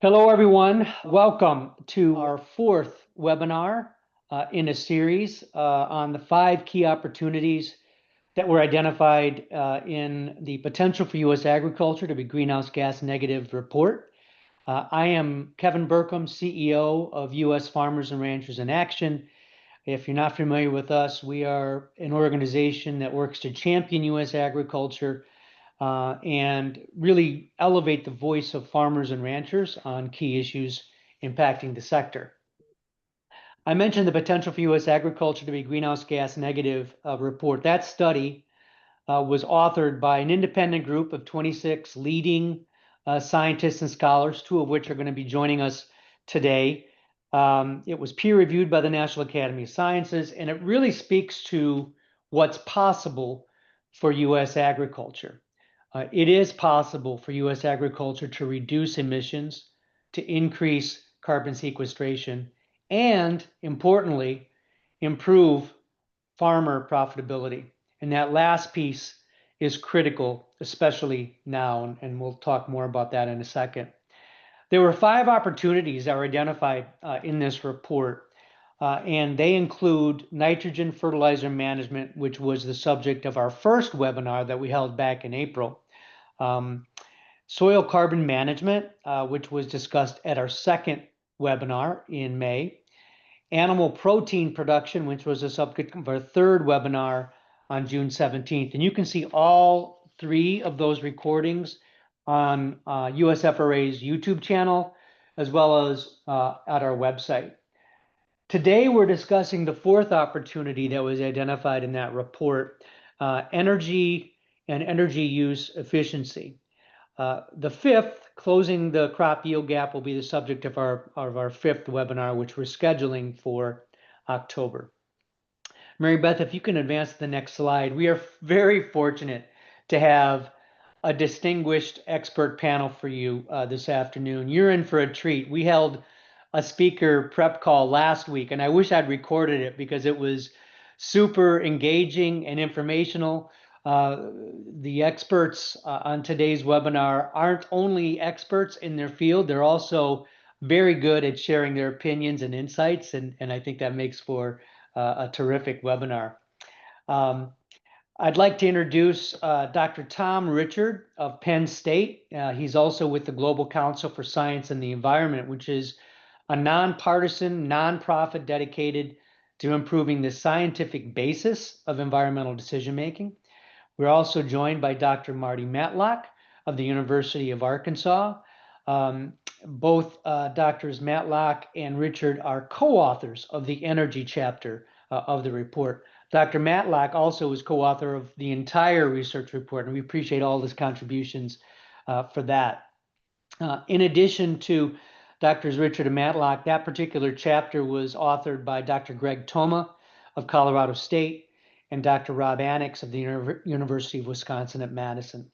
Hello, everyone. Welcome to our fourth webinar in a series on the 5 key opportunities that were identified in the Potential for U.S. Agriculture to be Greenhouse Gas Negative report. I am Kevin Burkham, CEO of U.S. Farmers and Ranchers in Action. If you're not familiar with us, we are an organization that works to champion U.S. agriculture and really elevate the voice of farmers and ranchers on key issues impacting the sector. I mentioned the Potential for U.S. Agriculture to be Greenhouse Gas Negative report. That study was authored by an independent group of 26 leading scientists and scholars, 2 of which are going to be joining us today. It was peer-reviewed by the National Academy of Sciences, and it really speaks to what's possible for U.S. agriculture. It is possible for U.S. agriculture to reduce emissions, to increase carbon sequestration, and importantly, improve farmer profitability. And that last piece is critical, especially now, and we'll talk more about that in a second. There were 5 opportunities that were identified in this report, and they include nitrogen fertilizer management, which was the subject of our first webinar that we held back in April. Soil carbon management, which was discussed at our second webinar in May. Animal protein production, which was the subject of our third webinar on June 17th. And you can see all 3 of those recordings on USFRA's YouTube channel, as well as at our website. Today, we're discussing the 4th opportunity that was identified in that report, energy and energy use efficiency. The 5th, closing the crop yield gap, will be the subject of our 5th webinar, which we're scheduling for October. Mary Beth, if you can advance to the next slide. We are very fortunate to have a distinguished expert panel for you this afternoon. You're in for a treat. We held a speaker prep call last week, and I wish I'd recorded it because it was super engaging and informational. The experts on today's webinar aren't only experts in their field, they're also very good at sharing their opinions and insights, and I think that makes for a terrific webinar. I'd like to introduce Dr. Tom Richard of Penn State. He's also with the Global Council for Science and the Environment, which is a nonpartisan, nonprofit dedicated to improving the scientific basis of environmental decision-making. We're also joined by Dr. Marty Matlock of the University of Arkansas. Both Drs. Matlock and Richard are co-authors of the energy chapter of the report. Dr. Matlock also is co-author of the entire research report, and we appreciate all his contributions for that. In addition to Drs. Richard and Matlock, that particular chapter was authored by Dr. Greg Toma of Colorado State and Dr. Rob Annex of the University of Wisconsin at Madison.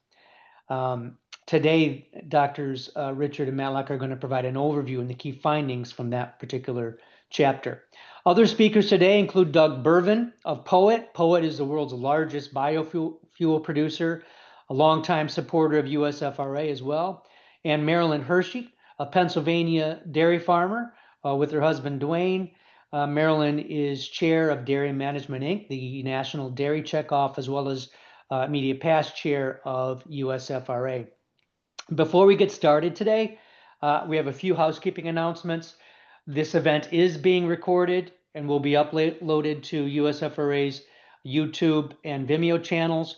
Today, Drs. Richard and Matlock are going to provide an overview and the key findings from that particular chapter. Other speakers today include Doug Bervin of POET. POET is the world's largest biofuel producer, a longtime supporter of USFRA as well, and Marilyn Hershey, a Pennsylvania dairy farmer with her husband Dwayne. Marilyn is chair of Dairy Management Inc., the National Dairy Checkoff, as well as immediate past chair of USFRA. Before we get started today, we have a few housekeeping announcements. This event is being recorded and will be uploaded to USFRA's YouTube and Vimeo channels.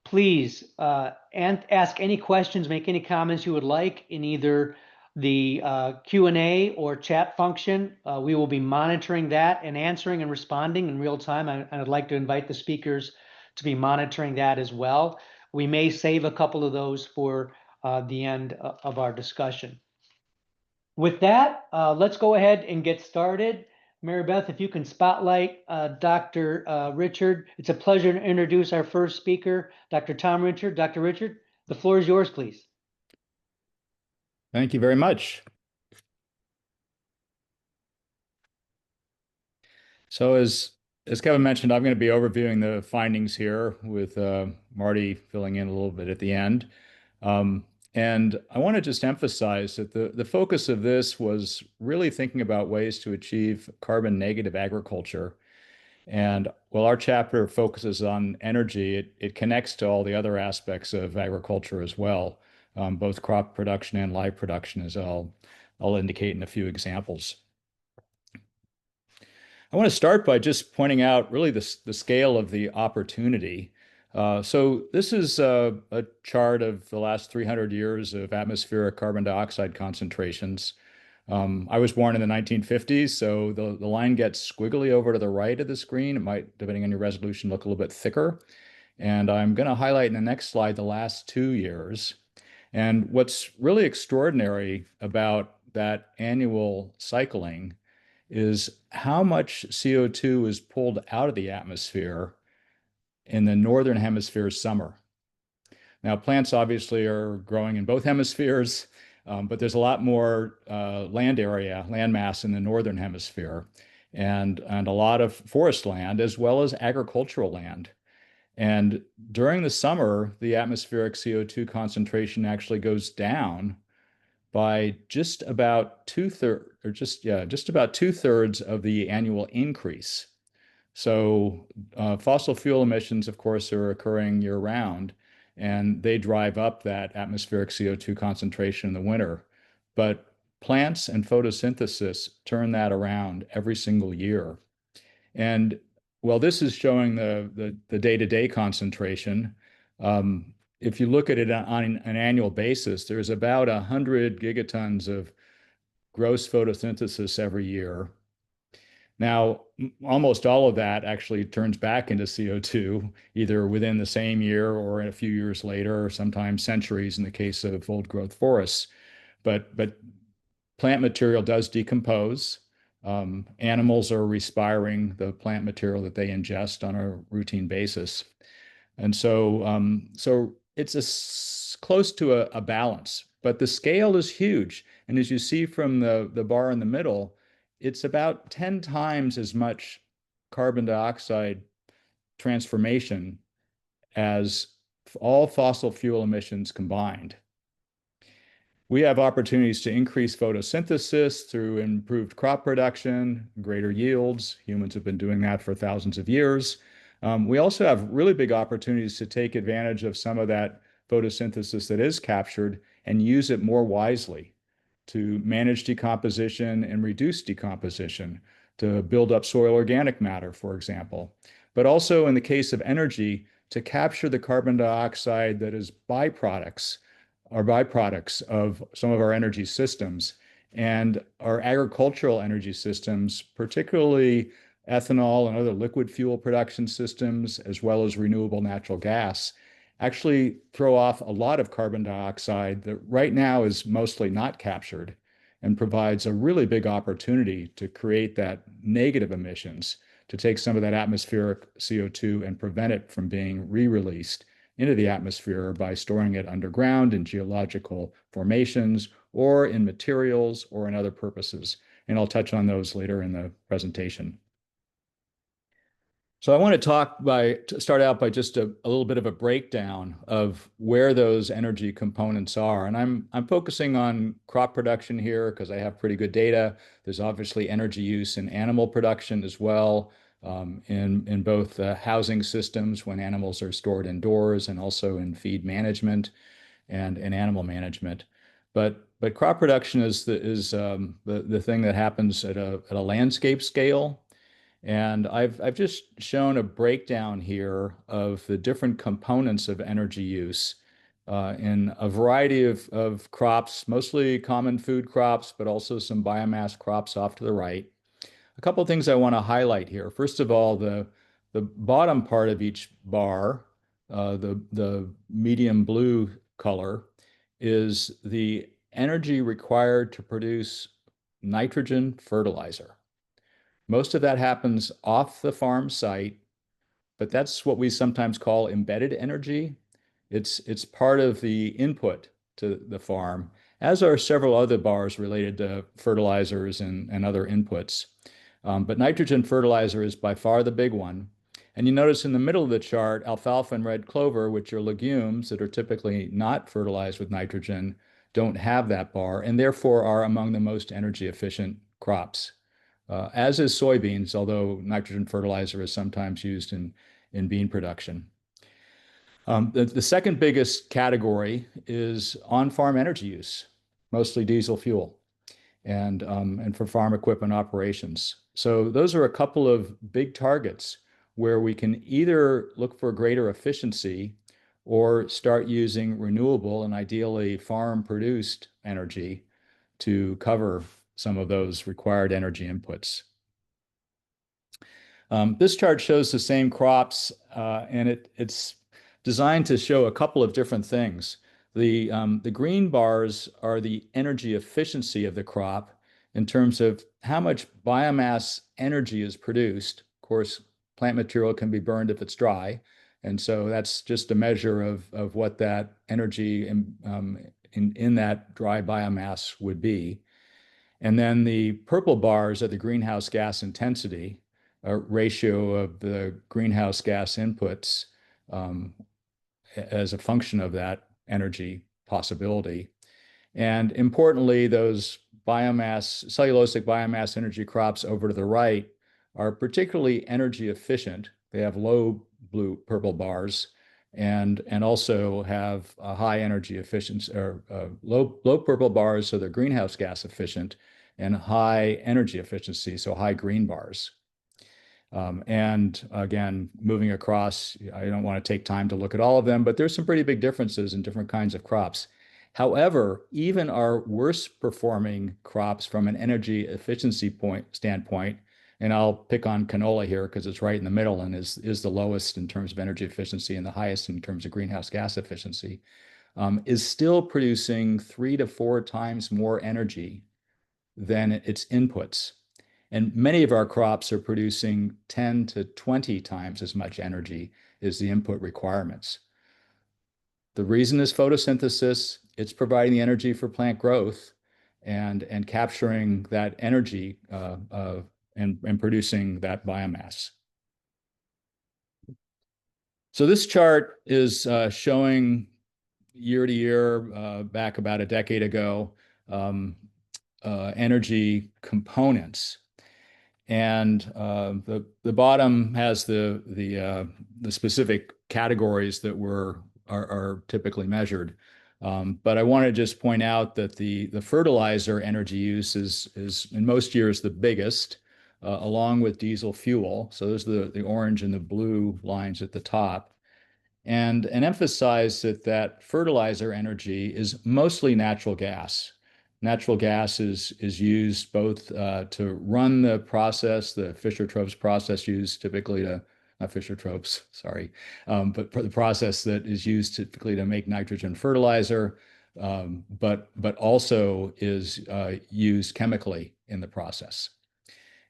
Please ask any questions, make any comments you would like in either the Q&A or chat function. We will be monitoring that and answering and responding in real time. I'd like to invite the speakers to be monitoring that as well. We may save a couple of those for the end of our discussion. With that, let's go ahead and get started. Mary Beth, if you can spotlight Dr. Richard. It's a pleasure to introduce our first speaker, Dr. Tom Richard. Dr. Richard, the floor is yours, please. Thank you very much. So as Kevin mentioned, I'm going to be overviewing the findings here with Marty filling in a little bit at the end. And I want to just emphasize that the focus of this was really thinking about ways to achieve carbon negative agriculture. And while our chapter focuses on energy, it connects to all the other aspects of agriculture as well, both crop production and live production, as I'll indicate in a few examples. I want to start by just pointing out really the scale of the opportunity. So this is a chart of the last 300 years of atmospheric carbon dioxide concentrations. I was born in the 1950s, so the line gets squiggly over to the right of the screen. It might, depending on your resolution, look a little bit thicker. And I'm going to highlight in the next slide the last 2 years. And what's really extraordinary about that annual cycling is how much CO2 is pulled out of the atmosphere in the northern hemisphere summer. Now, plants obviously are growing in both hemispheres, but there's a lot more land area, land mass in the northern hemisphere, and a lot of forest land as well as agricultural land. And during the summer, the atmospheric CO2 concentration actually goes down by just about two-thirds, or just about two-thirds of the annual increase. So fossil fuel emissions, of course, are occurring year-round, and they drive up that atmospheric CO2 concentration in the winter. But plants and photosynthesis turn that around every single year. And while this is showing the day-to-day concentration, if you look at it on an annual basis, there's about 100 gigatons of gross photosynthesis every year. Now, almost all of that actually turns back into CO2, either within the same year or a few years later, or sometimes centuries in the case of old growth forests. But plant material does decompose. Animals are respiring the plant material that they ingest on a routine basis. And so it's close to a balance, but the scale is huge. And as you see from the bar in the middle, it's about 10 times as much carbon dioxide transformation as all fossil fuel emissions combined. We have opportunities to increase photosynthesis through improved crop production, greater yields. Humans have been doing that for thousands of years. We also have really big opportunities to take advantage of some of that photosynthesis that is captured and use it more wisely to manage decomposition and reduce decomposition, to build up soil organic matter, for example. But also in the case of energy, to capture the carbon dioxide that is byproducts are byproducts of some of our energy systems. And our agricultural energy systems, particularly ethanol and other liquid fuel production systems, as well as renewable natural gas, actually throw off a lot of carbon dioxide that right now is mostly not captured and provides a really big opportunity to create that negative emissions, to take some of that atmospheric CO2 and prevent it from being re-released into the atmosphere by storing it underground in geological formations or in materials or in other purposes. And I'll touch on those later in the presentation. So I want to start out by just a little bit of a breakdown of where those energy components are. And I'm focusing on crop production here because I have pretty good data. There's obviously energy use in animal production as well, in both housing systems when animals are stored indoors and also in feed management and in animal management. But crop production is the thing that happens at a landscape scale. And I've just shown a breakdown here of the different components of energy use in a variety of crops, mostly common food crops, but also some biomass crops off to the right. A couple of things I want to highlight here. First of all, the bottom part of each bar, the medium blue color, is the energy required to produce nitrogen fertilizer. Most of that happens off the farm site, but that's what we sometimes call embedded energy. It's part of the input to the farm, as are several other bars related to fertilizers and other inputs. But nitrogen fertilizer is by far the big one. And you notice in the middle of the chart, alfalfa and red clover, which are legumes that are typically not fertilized with nitrogen, don't have that bar and therefore are among the most energy efficient crops, as is soybeans, although nitrogen fertilizer is sometimes used in bean production. The second biggest category is on-farm energy use, mostly diesel fuel and for farm equipment operations. So those are a couple of big targets where we can either look for greater efficiency or start using renewable and ideally farm-produced energy to cover some of those required energy inputs. This chart shows the same crops, and it's designed to show a couple of different things. The green bars are the energy efficiency of the crop in terms of how much biomass energy is produced. Of course, plant material can be burned if it's dry, and so that's just a measure of what that energy in that dry biomass would be. And then the purple bars are the greenhouse gas intensity, a ratio of the greenhouse gas inputs as a function of that energy possibility. And importantly, those cellulosic biomass energy crops over to the right are particularly energy efficient. They have low purple bars and also have a high energy efficiency or low purple bars, so they're greenhouse gas efficient, and high energy efficiency, so high green bars. And again, moving across, I don't want to take time to look at all of them, but there's some pretty big differences in different kinds of crops. However, even our worst performing crops from an energy efficiency standpoint, and I'll pick on canola here because it's right in the middle and is the lowest in terms of energy efficiency and the highest in terms of greenhouse gas efficiency, is still producing 3 to 4 times more energy than its inputs. And many of our crops are producing 10 to 20 times as much energy as the input requirements. The reason is photosynthesis. It's providing the energy for plant growth and capturing that energy and producing that biomass. So this chart is showing year to year, back about a decade ago, energy components. And the bottom has the specific categories that are typically measured. But I want to just point out that the fertilizer energy use is in most years the biggest, along with diesel fuel. So those are the orange and the blue lines at the top. And emphasize that fertilizer energy is mostly natural gas. Natural gas is used both to run the process, the Fischer-Tropsch process used typically to, not Fischer-Tropsch, sorry, but for the process that is used typically to make nitrogen fertilizer, but also is used chemically in the process.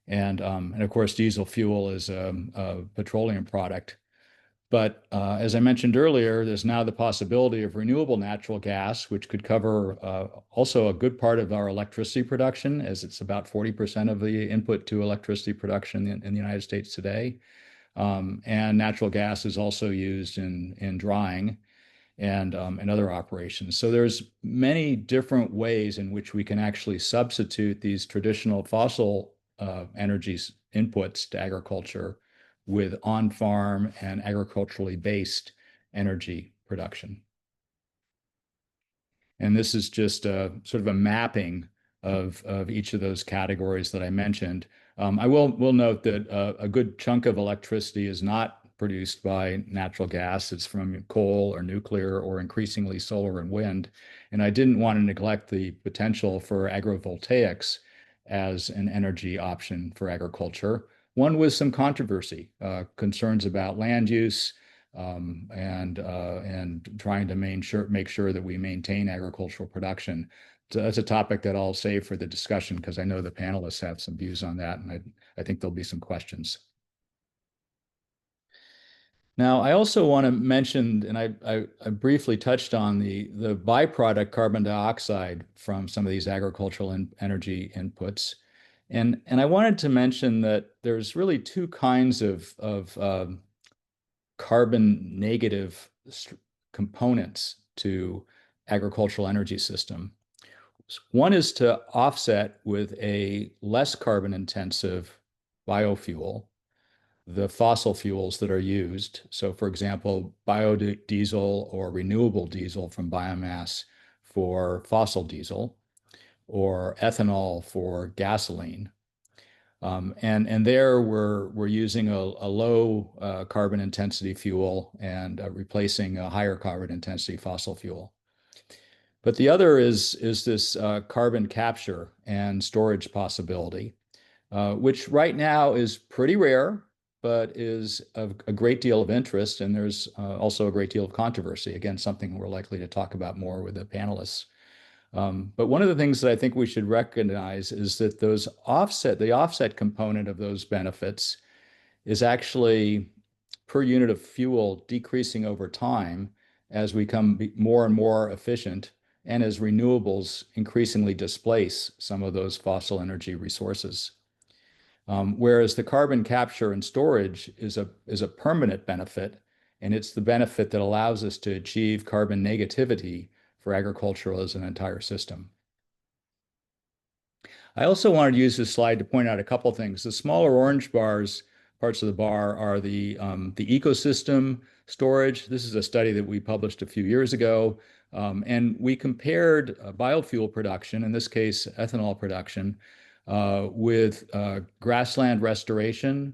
And of course, diesel fuel is a petroleum product. But as I mentioned earlier, there's now the possibility of renewable natural gas, which could cover also a good part of our electricity production, as it's about 40% of the input to electricity production in the United States today. And natural gas is also used in drying and other operations. So there's many different ways in which we can actually substitute these traditional fossil energies inputs to agriculture with on-farm and agriculturally based energy production. And this is just sort of a mapping of each of those categories that I mentioned. I will note that a good chunk of electricity is not produced by natural gas. It's from coal or nuclear or increasingly solar and wind. And I didn't want to neglect the potential for agrovoltaics as an energy option for agriculture. One with some controversy, concerns about land use, and trying to make sure that we maintain agricultural production. So that's a topic that I'll save for the discussion because I know the panelists have some views on that, and I think there'll be some questions. Now, I also want to mention, and I briefly touched on the byproduct carbon dioxide from some of these agricultural and energy inputs. And I wanted to mention that there's really two kinds of carbon negative components to agricultural energy system. One is to offset with a less carbon intensive biofuel the fossil fuels that are used. So, for example, biodiesel or renewable diesel from biomass for fossil diesel, or ethanol for gasoline. And there we're using a low carbon intensity fuel and replacing a higher carbon intensity fossil fuel. But the other is this carbon capture and storage possibility, which right now is pretty rare, but is of a great deal of interest. And there's also a great deal of controversy. Again, something we're likely to talk about more with the panelists. But one of the things that I think we should recognize is that the offset component of those benefits is actually per unit of fuel decreasing over time as we become more and more efficient and as renewables increasingly displace some of those fossil energy resources. Whereas the carbon capture and storage is a permanent benefit, and it's the benefit that allows us to achieve carbon negativity for agriculture as an entire system. I also wanted to use this slide to point out a couple things. The smaller orange parts of the bar are the ecosystem storage. This is a study that we published a few years ago, and we compared biofuel production, in this case, ethanol production, with grassland restoration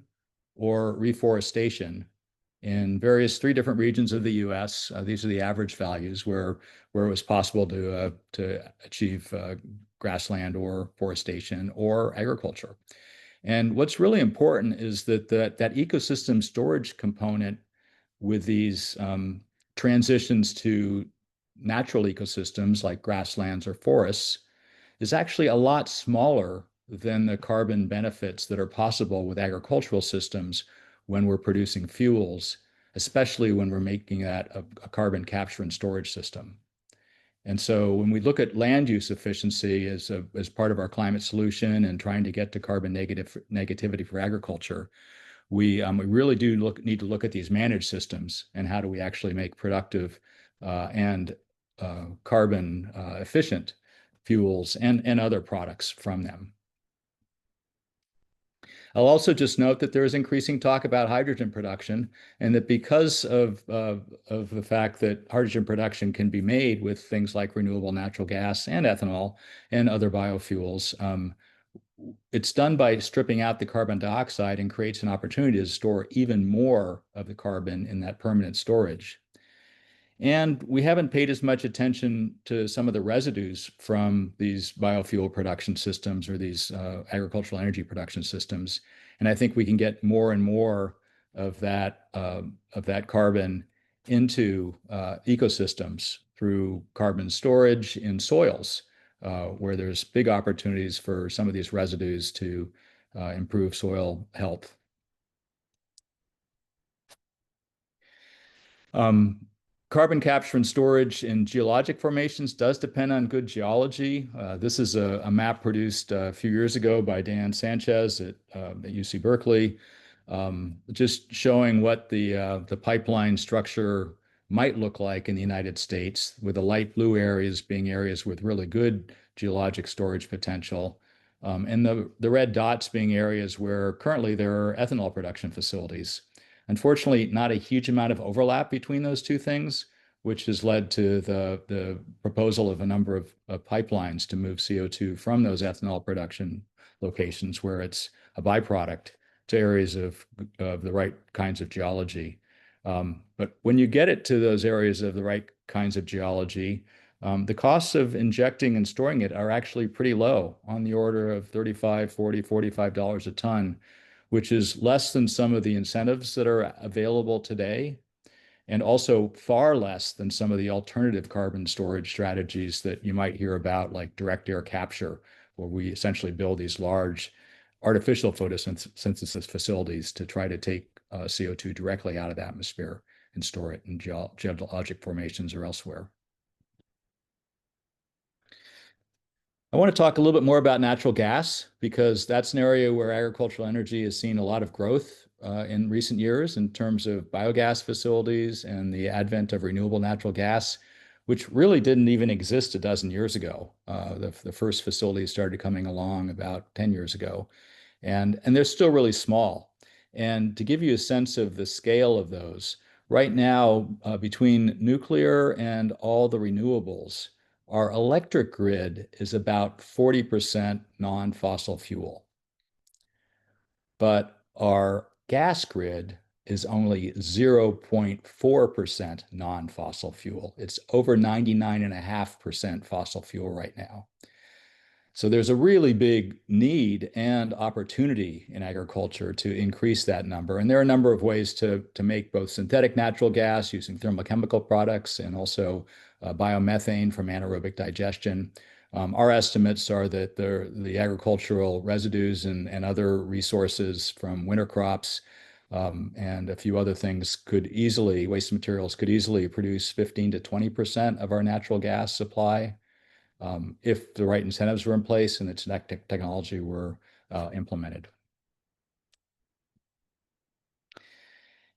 or reforestation in three different regions of the U.S. These are the average values where it was possible to achieve grassland or forestation or agriculture. And what's really important is that ecosystem storage component with these transitions to natural ecosystems like grasslands or forests is actually a lot smaller than the carbon benefits that are possible with agricultural systems when we're producing fuels, especially when we're making that a carbon capture and storage system. And so when we look at land use efficiency as part of our climate solution and trying to get to carbon negativity for agriculture, we really do need to look at these managed systems and how do we actually make productive and carbon efficient fuels and other products from them. I'll also just note that there is increasing talk about hydrogen production, and that because of the fact that hydrogen production can be made with things like renewable natural gas and ethanol and other biofuels, it's done by stripping out the carbon dioxide and creates an opportunity to store even more of the carbon in that permanent storage. And we haven't paid as much attention to some of the residues from these biofuel production systems or these agricultural energy production systems. And I think we can get more and more of that carbon into ecosystems through carbon storage in soils, where there's big opportunities for some of these residues to improve soil health. Carbon capture and storage in geologic formations does depend on good geology. This is a map produced a few years ago by Dan Sanchez at UC Berkeley, just showing what the pipeline structure might look like in the United States, with the light blue areas being areas with really good geologic storage potential, and the red dots being areas where currently there are ethanol production facilities. Unfortunately, not a huge amount of overlap between those two things, which has led to the proposal of a number of pipelines to move CO2 from those ethanol production locations where it's a byproduct to areas of the right kinds of geology. But when you get it to those areas of the right kinds of geology, the costs of injecting and storing it are actually pretty low, on the order of $35, $40, $45 a ton, which is less than some of the incentives that are available today, and also far less than some of the alternative carbon storage strategies that you might hear about, like direct air capture, where we essentially build these large artificial photosynthesis facilities to try to take CO2 directly out of the atmosphere and store it in geologic formations or elsewhere. I want to talk a little bit more about natural gas, because that's an area where agricultural energy has seen a lot of growth in recent years in terms of biogas facilities and the advent of renewable natural gas, which really didn't even exist a dozen years ago. The first facilities started coming along about 10 years ago, and they're still really small. And to give you a sense of the scale of those, right now, between nuclear and all the renewables, our electric grid is about 40% non-fossil fuel, but our gas grid is only 0.4% non-fossil fuel. It's over 99.5% fossil fuel right now. So there's a really big need and opportunity in agriculture to increase that number. And there are a number of ways to make both synthetic natural gas using thermochemical products and also biomethane from anaerobic digestion. Our estimates are that the agricultural residues and other resources from winter crops and a few other things waste materials could easily produce 15 to 20% of our natural gas supply if the right incentives were in place and the technology were implemented.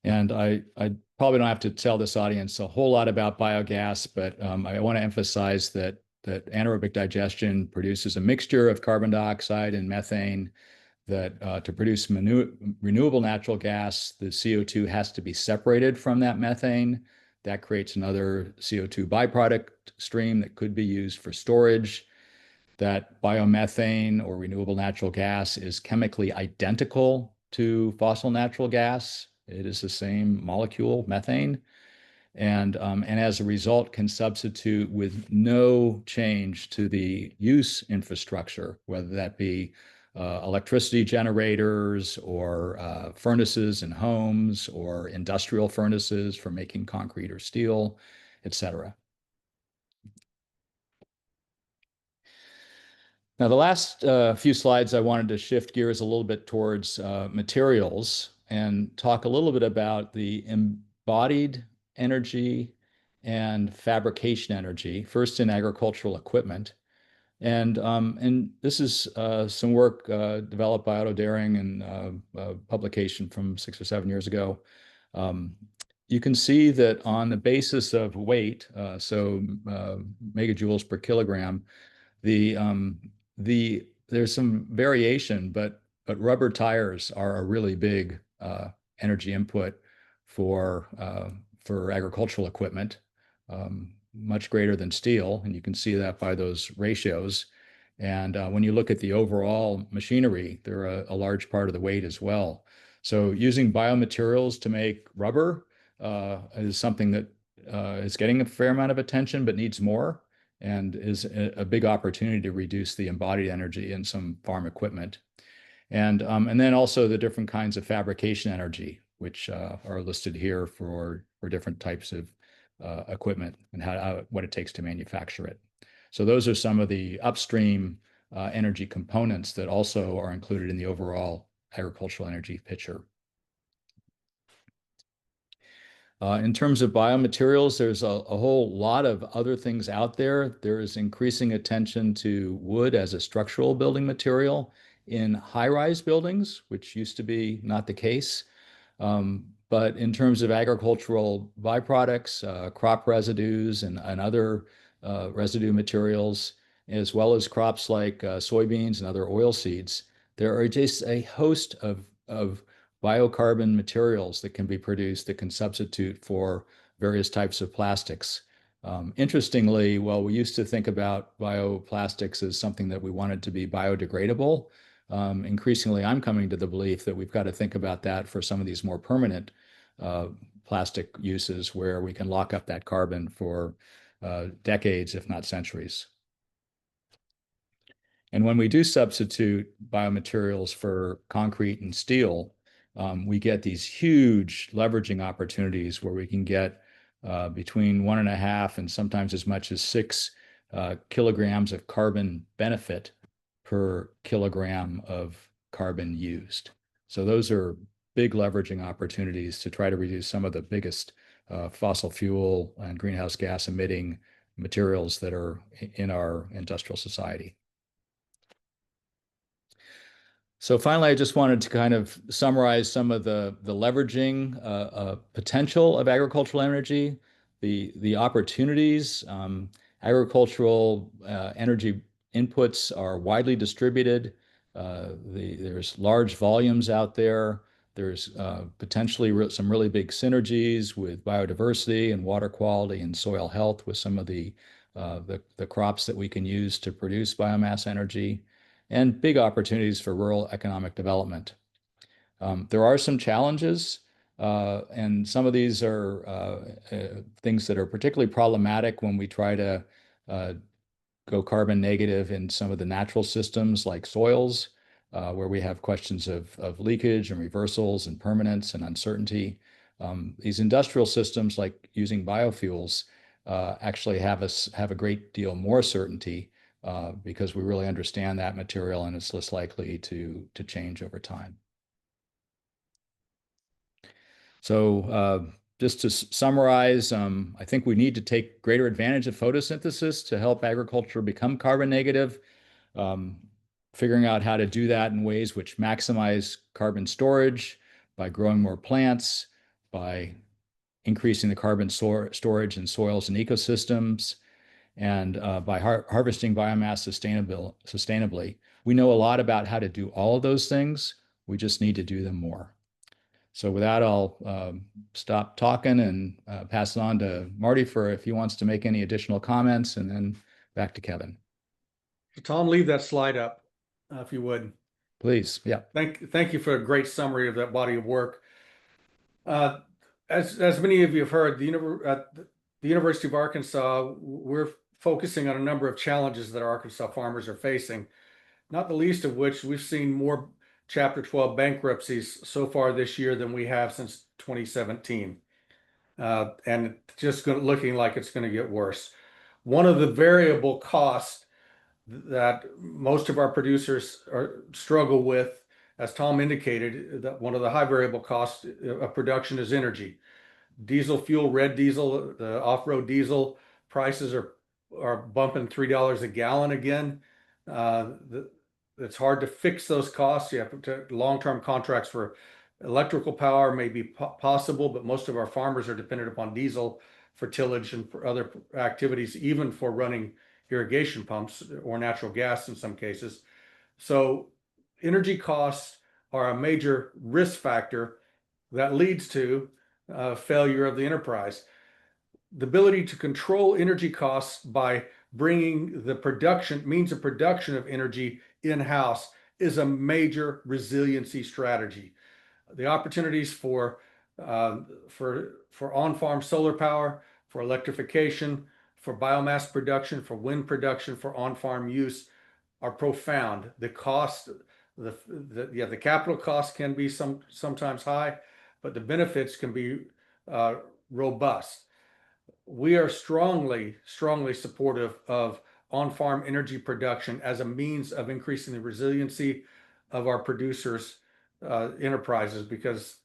And I probably don't have to tell this audience a whole lot about biogas, but I want to emphasize that anaerobic digestion produces a mixture of carbon dioxide and methane, that to produce renewable natural gas, the CO2 has to be separated from that methane. That creates another CO2 byproduct stream that could be used for storage. That biomethane or renewable natural gas is chemically identical to fossil natural gas. It is the same molecule, methane, and as a result can substitute with no change to the use infrastructure, whether that be electricity generators or furnaces in homes or industrial furnaces for making concrete or steel, et cetera. Now, the last few slides, I wanted to shift gears a little bit towards materials and talk a little bit about the embodied energy and fabrication energy, first in agricultural equipment. And this is some work developed by Otto Daring and a publication from 6 or 7 years ago. You can see that on the basis of weight, megajoules per kilogram, there's some variation, but rubber tires are a really big energy input for agricultural equipment, much greater than steel, and you can see that by those ratios. And when you look at the overall machinery, they're a large part of the weight as well. So using biomaterials to make rubber is something that is getting a fair amount of attention, but needs more, and is a big opportunity to reduce the embodied energy in some farm equipment. And then also the different kinds of fabrication energy, which are listed here for different types of equipment and what it takes to manufacture it. So those are some of the upstream energy components that also are included in the overall agricultural energy picture. In terms of biomaterials, there's a whole lot of other things out there. There is increasing attention to wood as a structural building material in high-rise buildings, which used to be not the case. But in terms of agricultural byproducts, crop residues and other residue materials, as well as crops like soybeans and other oil seeds, there are just a host of biocarbon materials that can be produced that can substitute for various types of plastics. Interestingly, while we used to think about bioplastics as something that we wanted to be biodegradable, increasingly I'm coming to the belief that we've got to think about that for some of these more permanent plastic uses where we can lock up that carbon for decades, if not centuries. And when we do substitute biomaterials for concrete and steel, we get these huge leveraging opportunities where we can get between 1.5 and sometimes as much as 6 kilograms of carbon benefit per kilogram of carbon used. So those are big leveraging opportunities to try to reduce some of the biggest fossil fuel and greenhouse gas emitting materials that are in our industrial society. So finally, I just wanted to kind of summarize some of the leveraging potential of agricultural energy, the opportunities. Agricultural energy inputs are widely distributed. There's large volumes out there. There's potentially some really big synergies with biodiversity and water quality and soil health with some of the crops that we can use to produce biomass energy, and big opportunities for rural economic development. There are some challenges, and some of these are things that are particularly problematic when we try to uh, go carbon negative in some of the natural systems like soils, where we have questions of leakage and reversals and permanence and uncertainty. These industrial systems, like using biofuels, actually have a great deal more certainty because we really understand that material and it's less likely to change over time. So just to summarize, I think we need to take greater advantage of photosynthesis to help agriculture become carbon negative. Um, Figuring out how to do that in ways which maximize carbon storage by growing more plants, by increasing the carbon storage in soils and ecosystems, and by harvesting biomass sustainably. We know a lot about how to do all of those things. We just need to do them more. So with that, I'll stop talking and pass it on to Marty for if he wants to make any additional comments, and then back to Kevin. Tom, leave that slide up, if you would. Please. Yeah. Thank you for a great summary of that body of work. As many of you have heard, the University of Arkansas, we're focusing on a number of challenges that our Arkansas farmers are facing, not the least of which we've seen more Chapter 12 bankruptcies so far this year than we have since 2017. And just looking like it's going to get worse. One of the variable costs that most of our producers struggle with, as Tom indicated, that one of the high variable costs of production is energy. Diesel fuel, red diesel, the off-road diesel prices are bumping $3 a gallon again. It's hard to fix those costs. You have to long-term contracts for electrical power may be possible, but most of our farmers are dependent upon diesel for tillage and for other activities, even for running irrigation pumps or natural gas in some cases. So energy costs are a major risk factor that leads to failure of the enterprise. The ability to control energy costs by bringing the means of production of energy in-house is a major resiliency strategy. The opportunities for on-farm solar power, for electrification, for biomass production, for wind production, for on-farm use are profound. The cost, the capital cost can be sometimes high, but the benefits can be robust. We are strongly supportive of on-farm energy production as a means of increasing the resiliency of our producers' enterprises, because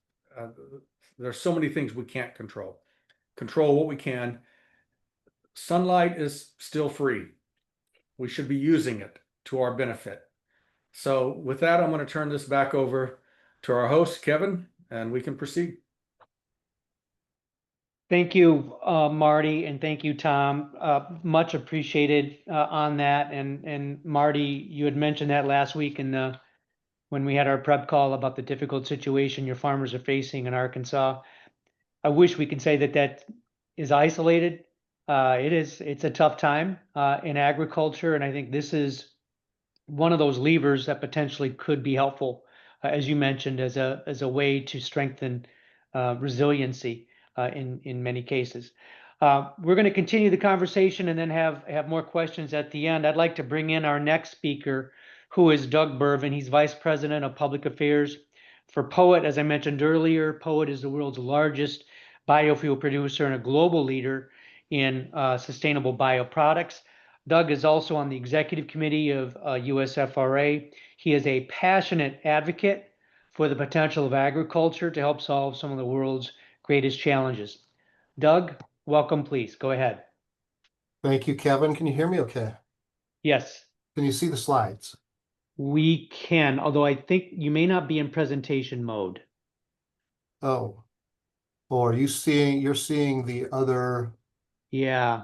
there's so many things we can't control. Control what we can. Sunlight is still free. We should be using it to our benefit. So with that, I'm going to turn this back over to our host, Kevin, and we can proceed. Thank you, Marty, and thank you, Tom. Much appreciated on that. And Marty, you had mentioned that last week when we had our prep call about the difficult situation your farmers are facing in Arkansas. I wish we could say that is isolated. It's a tough time in agriculture, and I think this is one of those levers that potentially could be helpful, as you mentioned, as a way to strengthen resiliency in many cases. We're going to continue the conversation and then have more questions at the end. I'd like to bring in our next speaker, who is Doug Bervin. He's Vice President of Public Affairs for POET. As I mentioned earlier, POET is the world's largest biofuel producer and a global leader in sustainable bioproducts. Doug is also on the executive committee of USFRA. He is a passionate advocate for the potential of agriculture to help solve some of the world's greatest challenges. Doug, welcome, please. Go ahead. Thank you, Kevin. Can you hear me okay? Yes. Can you see the slides? We can, although I think you may not be in presentation mode. Oh, or you're seeing the other, Yeah,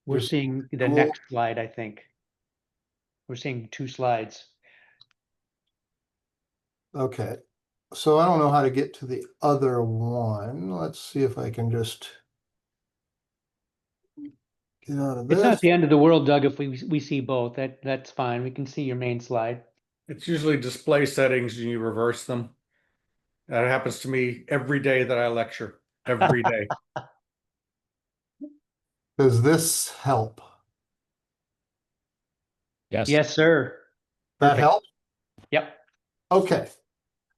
we're You're seeing the cool. next slide, I think. We're seeing 2 slides. okay. So I don't know how to get to the other one. Let's see if I can just get out of It's not this. the end of the world, Doug, if we see both. That's fine. We can see your main slide. It's usually display settings and you reverse them. That happens to me every day that I lecture, every day. Does this help? Yes. Yes, sir. That Perfect. help? Yep. Okay.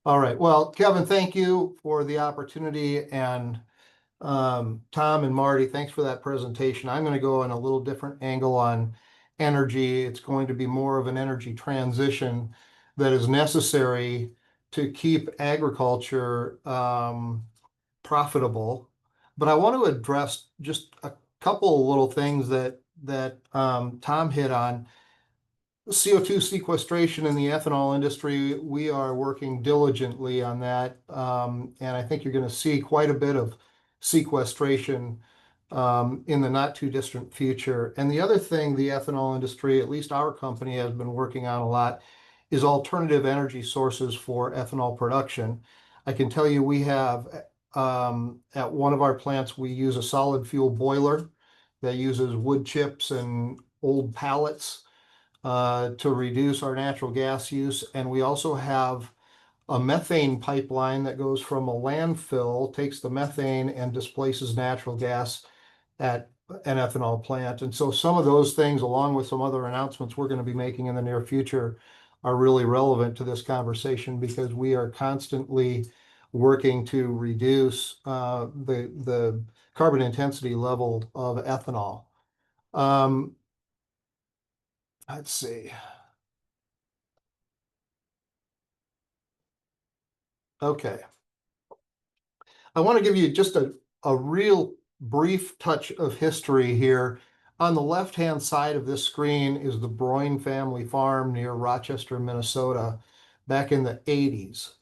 All right. Well, Kevin, thank you for the opportunity, and Tom and Marty, thanks for that presentation. I'm going to go in a little different angle on energy. It's going to be more of an energy transition that is necessary to keep agriculture profitable. But I want to address just a couple of little things that Tom hit on. CO2 sequestration in the ethanol industry, we are working diligently on that. And I think you're going to see quite a bit of sequestration in the not too distant future. And the other thing the ethanol industry, at least our company, has been working on a lot is alternative energy sources for ethanol production. I can tell you we have at one of our plants, we use a solid fuel boiler that uses wood chips and old pallets to reduce our natural gas use. And we also have a methane pipeline that goes from a landfill, takes the methane and displaces natural gas at an ethanol plant. And so some of those things, along with some other announcements we're going to be making in the near future, are really relevant to this conversation because we are constantly working to reduce the carbon intensity level of ethanol. Let's see. Okay. I want to give you just a real brief touch of history here. On the left-hand side of this screen is the Broyne family farm near Rochester, Minnesota, back in the 80s.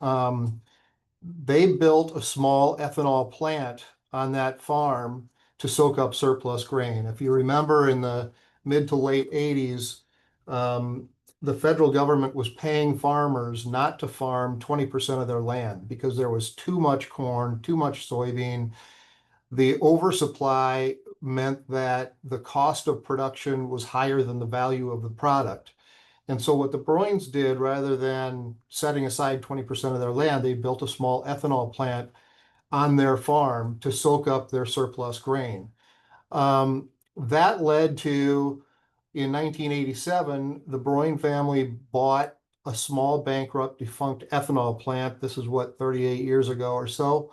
They built a small ethanol plant on that farm to soak up surplus grain. If you remember, in the mid to late 80s, the federal government was paying farmers not to farm 20% of their land because there was too much corn, too much soybean. The oversupply meant that the cost of production was higher than the value of the product. And so what the Broynes did, rather than setting aside 20% of their land, they built a small ethanol plant on their farm to soak up their surplus grain. That led to, in 1987, the Broyne family bought a small bankrupt defunct ethanol plant. This is what, 38 years ago or so.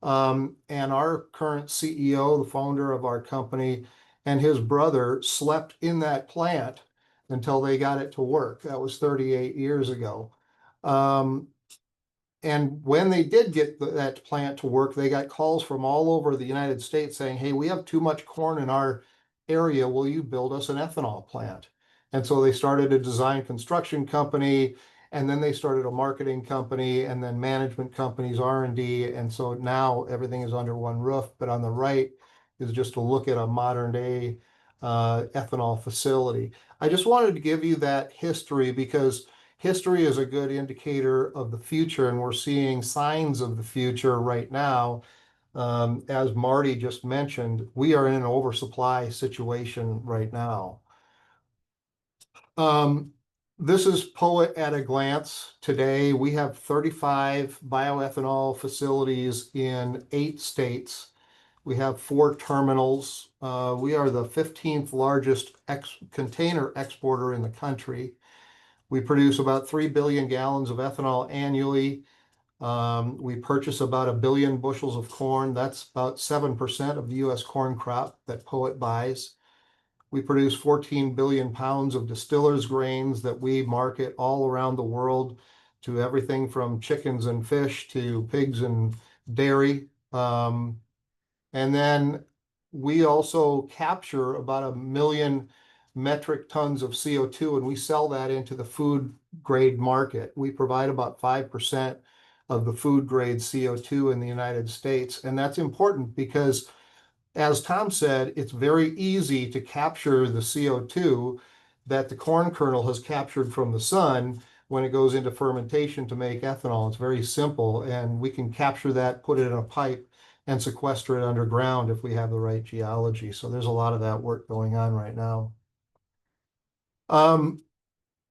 And our current CEO, the founder of our company, and his brother slept in that plant until they got it to work. That was 38 years ago. And when they did get that plant to work, they got calls from all over the United States saying, hey, we have too much corn in our area. Will you build us an ethanol plant? And so they started a design construction company, and then they started a marketing company, and then management companies, R&D. And so now everything is under one roof. But on the right is just a look at a modern day ethanol facility. I just wanted to give you that history because history is a good indicator of the future, and we're seeing signs of the future right now. As Marty just mentioned, we are in an oversupply situation right now. This is POET at a glance. Today, we have 35 bioethanol facilities in 8 states. We have 4 terminals. We are the 15th largest container exporter in the country. We produce about 3 billion gallons of ethanol annually. We purchase about 1 billion bushels of corn. That's about 7% of the US corn crop that POET buys. We produce 14 billion pounds of distillers grains that we market all around the world to everything from chickens and fish to pigs and dairy. And then we also capture about 1 million metric tons of CO2, and we sell that into the food grade market. We provide about 5% of the food grade CO2 in the United States. And that's important because, as Tom said, it's very easy to capture the CO2 that the corn kernel has captured from the sun when it goes into fermentation to make ethanol. It's very simple, and we can capture that, put it in a pipe, and sequester it underground if we have the right geology. So there's a lot of that work going on right now.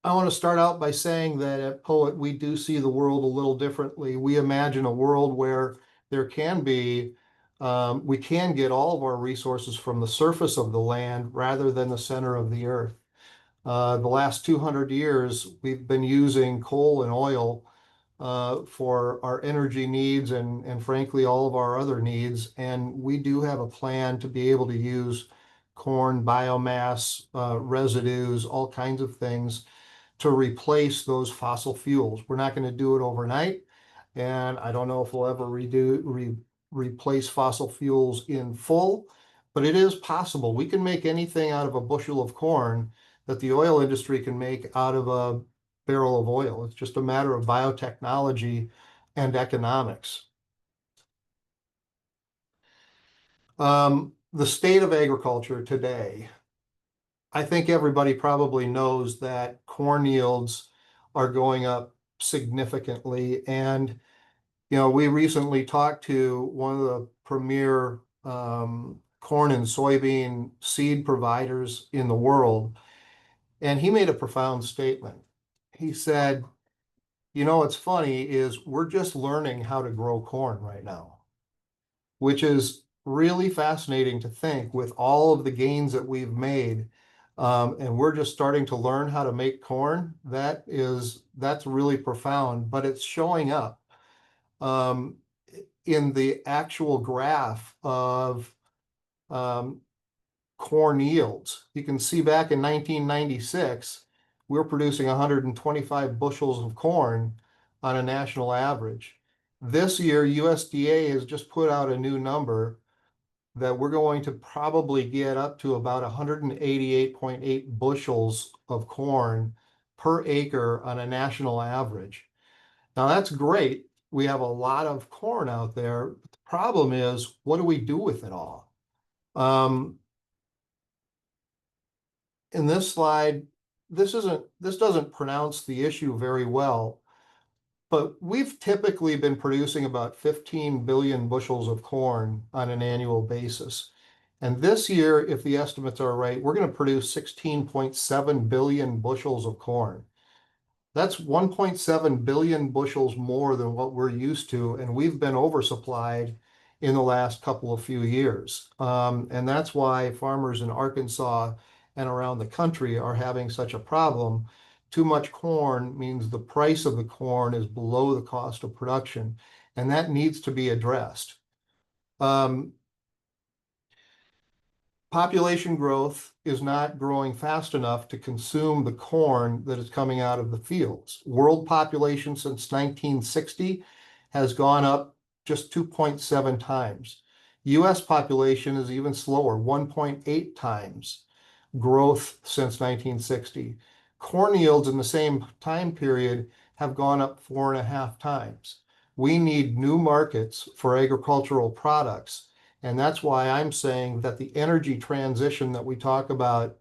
I want to start out by saying that at Poet, we do see the world a little differently. We imagine a world where there can be, we can get all of our resources from the surface of the land rather than the center of the earth. The last 200 years, we've been using coal and oil for our energy needs and frankly, all of our other needs. And we do have a plan to be able to use corn, biomass, residues, all kinds of things to replace those fossil fuels. We're not going to do it overnight. And I don't know if we'll ever replace fossil fuels in full, but it is possible. We can make anything out of a bushel of corn that the oil industry can make out of a barrel of oil. It's just a matter of biotechnology and economics. The state of agriculture today, I think everybody probably knows that corn yields are going up significantly. And, we recently talked to one of the premier corn and soybean seed providers in the world, and he made a profound statement. He said, what's funny is we're just learning how to grow corn right now, which is really fascinating to think with all of the gains that we've made. And we're just starting to learn how to make corn. That's really profound, but it's showing up in the actual graph of corn yields. You can see back in 1996, we were producing 125 bushels of corn on a national average. This year, USDA has just put out a new number that we're going to probably get up to about 188.8 bushels of corn per acre on a national average. Now that's great. We have a lot of corn out there. But the problem is, what do we do with it all? In this slide, this doesn't pronounce the issue very well, but we've typically been producing about 15 billion bushels of corn on an annual basis. And this year, if the estimates are right, we're going to produce 16.7 billion bushels of corn. That's 1.7 billion bushels more than what we're used to, and we've been oversupplied in the last couple of few years. And that's why farmers in Arkansas and around the country are having such a problem. Too much corn means the price of the corn is below the cost of production, and that needs to be addressed. Population growth is not growing fast enough to consume the corn that is coming out of the fields. World population since 1960 has gone up just 2.7 times. US population is even slower, 1.8 times growth since 1960. Corn yields in the same time period have gone up 4.5 times. We need new markets for agricultural products. And that's why I'm saying that the energy transition that we talk about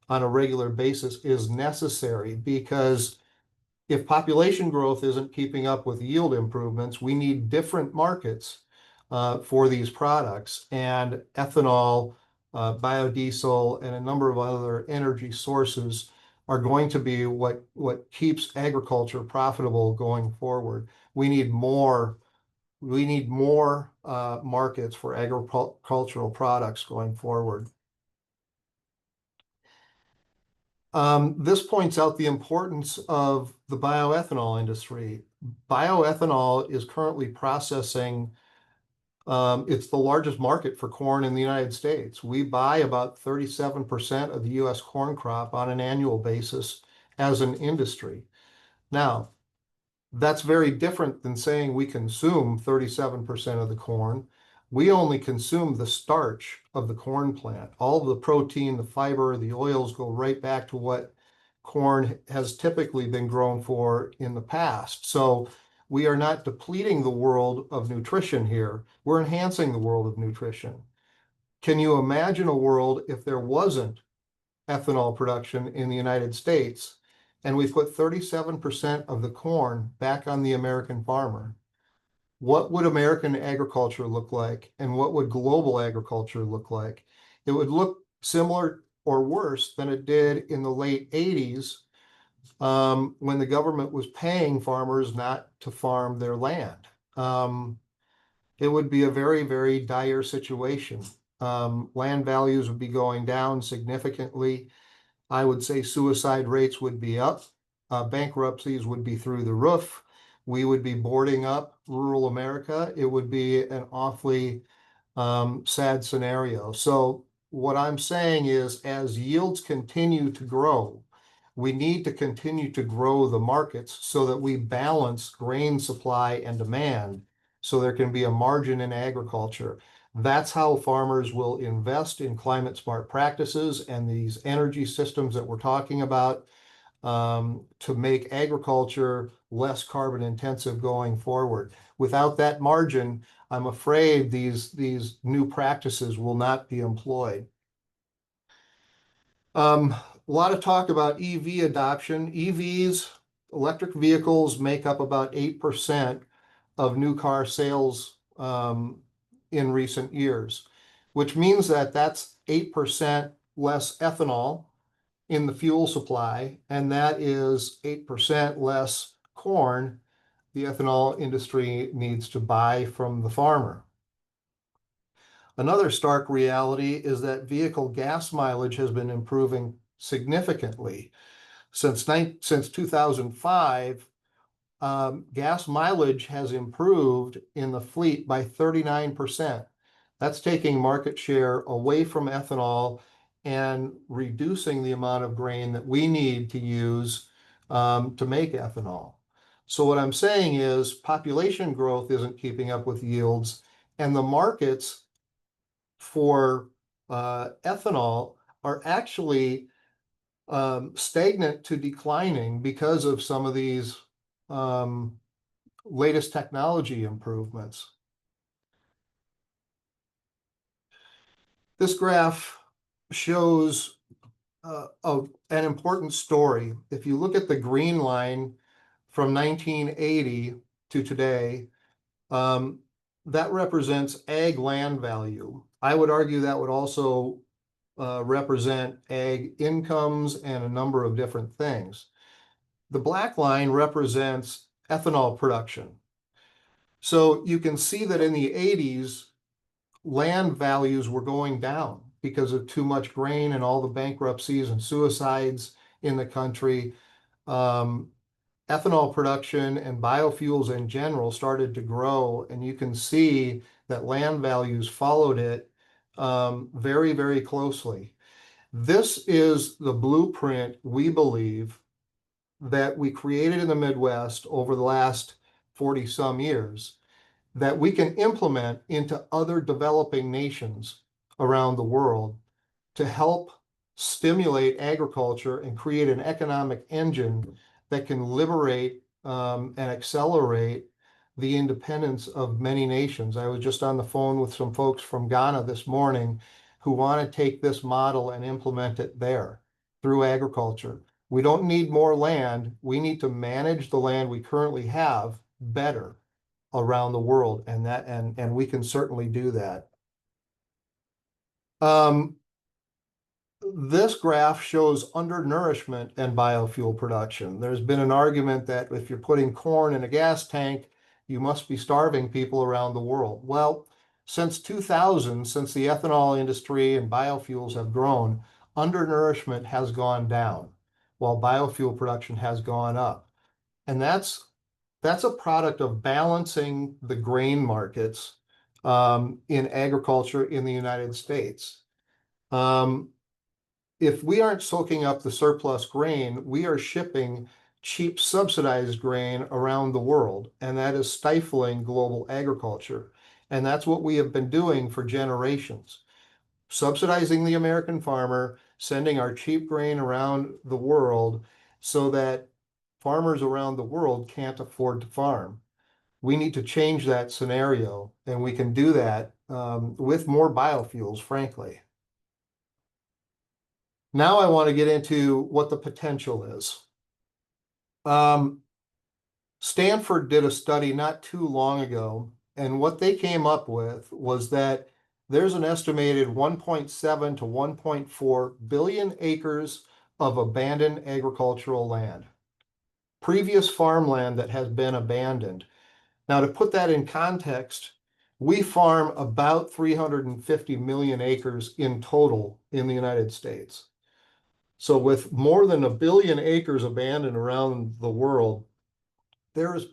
on a regular basis is necessary, because if population growth isn't keeping up with yield improvements, we need different markets for these products. And ethanol, biodiesel, and a number of other energy sources are going to be what keeps agriculture profitable going forward. We need more markets for agricultural products going forward. This points out the importance of the bioethanol industry. Bioethanol is currently processing, it's the largest market for corn in the United States. We buy about 37% of the US corn crop on an annual basis as an industry. Now, that's very different than saying we consume 37% of the corn. We only consume the starch of the corn plant. All of the protein, the fiber, the oils go right back to what corn has typically been grown for in the past. So we are not depleting the world of nutrition here. We're enhancing the world of nutrition. Can you imagine a world if there wasn't ethanol production in the United States and we put 37% of the corn back on the American farmer? What would American agriculture look like, and what would global agriculture look like? It would look similar or worse than it did in the late 80s, when the government was paying farmers not to farm their land. It would be a very, very dire situation. Land values would be going down significantly. I would say suicide rates would be up. Bankruptcies would be through the roof. We would be boarding up rural America. It would be an awfully sad scenario. So what I'm saying is, as yields continue to grow, we need to continue to grow the markets so that we balance grain supply and demand, so there can be a margin in agriculture. That's how farmers will invest in climate smart practices and these energy systems that we're talking about, to make agriculture less carbon intensive going forward. Without that margin, I'm afraid these new practices will not be employed. A lot of talk about EV adoption. EVs, electric vehicles, make up about 8% of new car sales in recent years, which means that that's 8% less ethanol in the fuel supply, and that is 8% less corn the ethanol industry needs to buy from the farmer. Another stark reality is that vehicle gas mileage has been improving significantly. Since 2005, gas mileage has improved in the fleet by 39%. That's taking market share away from ethanol and reducing the amount of grain that we need to use to make ethanol. So what I'm saying is population growth isn't keeping up with yields, and the markets for ethanol are actually stagnant to declining because of some of these latest technology improvements. This graph shows an important story. If you look at the green line from 1980 to today, that represents ag land value. I would argue that would also represent ag incomes and a number of different things. The black line represents ethanol production. So you can see that in the 80s, land values were going down because of too much grain and all the bankruptcies and suicides in the country. Ethanol production and biofuels in general started to grow, and you can see that land values followed it very, very closely. This is the blueprint, we believe, that we created in the Midwest over the last 40 some years, that we can implement into other developing nations around the world to help stimulate agriculture and create an economic engine that can liberate and accelerate the independence of many nations. I was just on the phone with some folks from Ghana this morning who want to take this model and implement it there through agriculture. We don't need more land. We need to manage the land we currently have better around the world, and we can certainly do that. This graph shows undernourishment and biofuel production. There's been an argument that if you're putting corn in a gas tank, you must be starving people around the world. Well, since 2000, since the ethanol industry and biofuels have grown, undernourishment has gone down while biofuel production has gone up. And that's a product of balancing the grain markets in agriculture in the United States. If we aren't soaking up the surplus grain, we are shipping cheap subsidized grain around the world, and that is stifling global agriculture. And that's what we have been doing for generations, subsidizing the American farmer, sending our cheap grain around the world so that farmers around the world can't afford to farm. We need to change that scenario, and we can do that with more biofuels, frankly. Now I want to get into what the potential is. Stanford did a study not too long ago, and what they came up with was that there's an estimated 1.7 to 1.4 billion acres of abandoned agricultural land, previous farmland that has been abandoned. Now, to put that in context, we farm about 350 million acres in total in the United States. So with more than 1 billion acres abandoned around the world, there is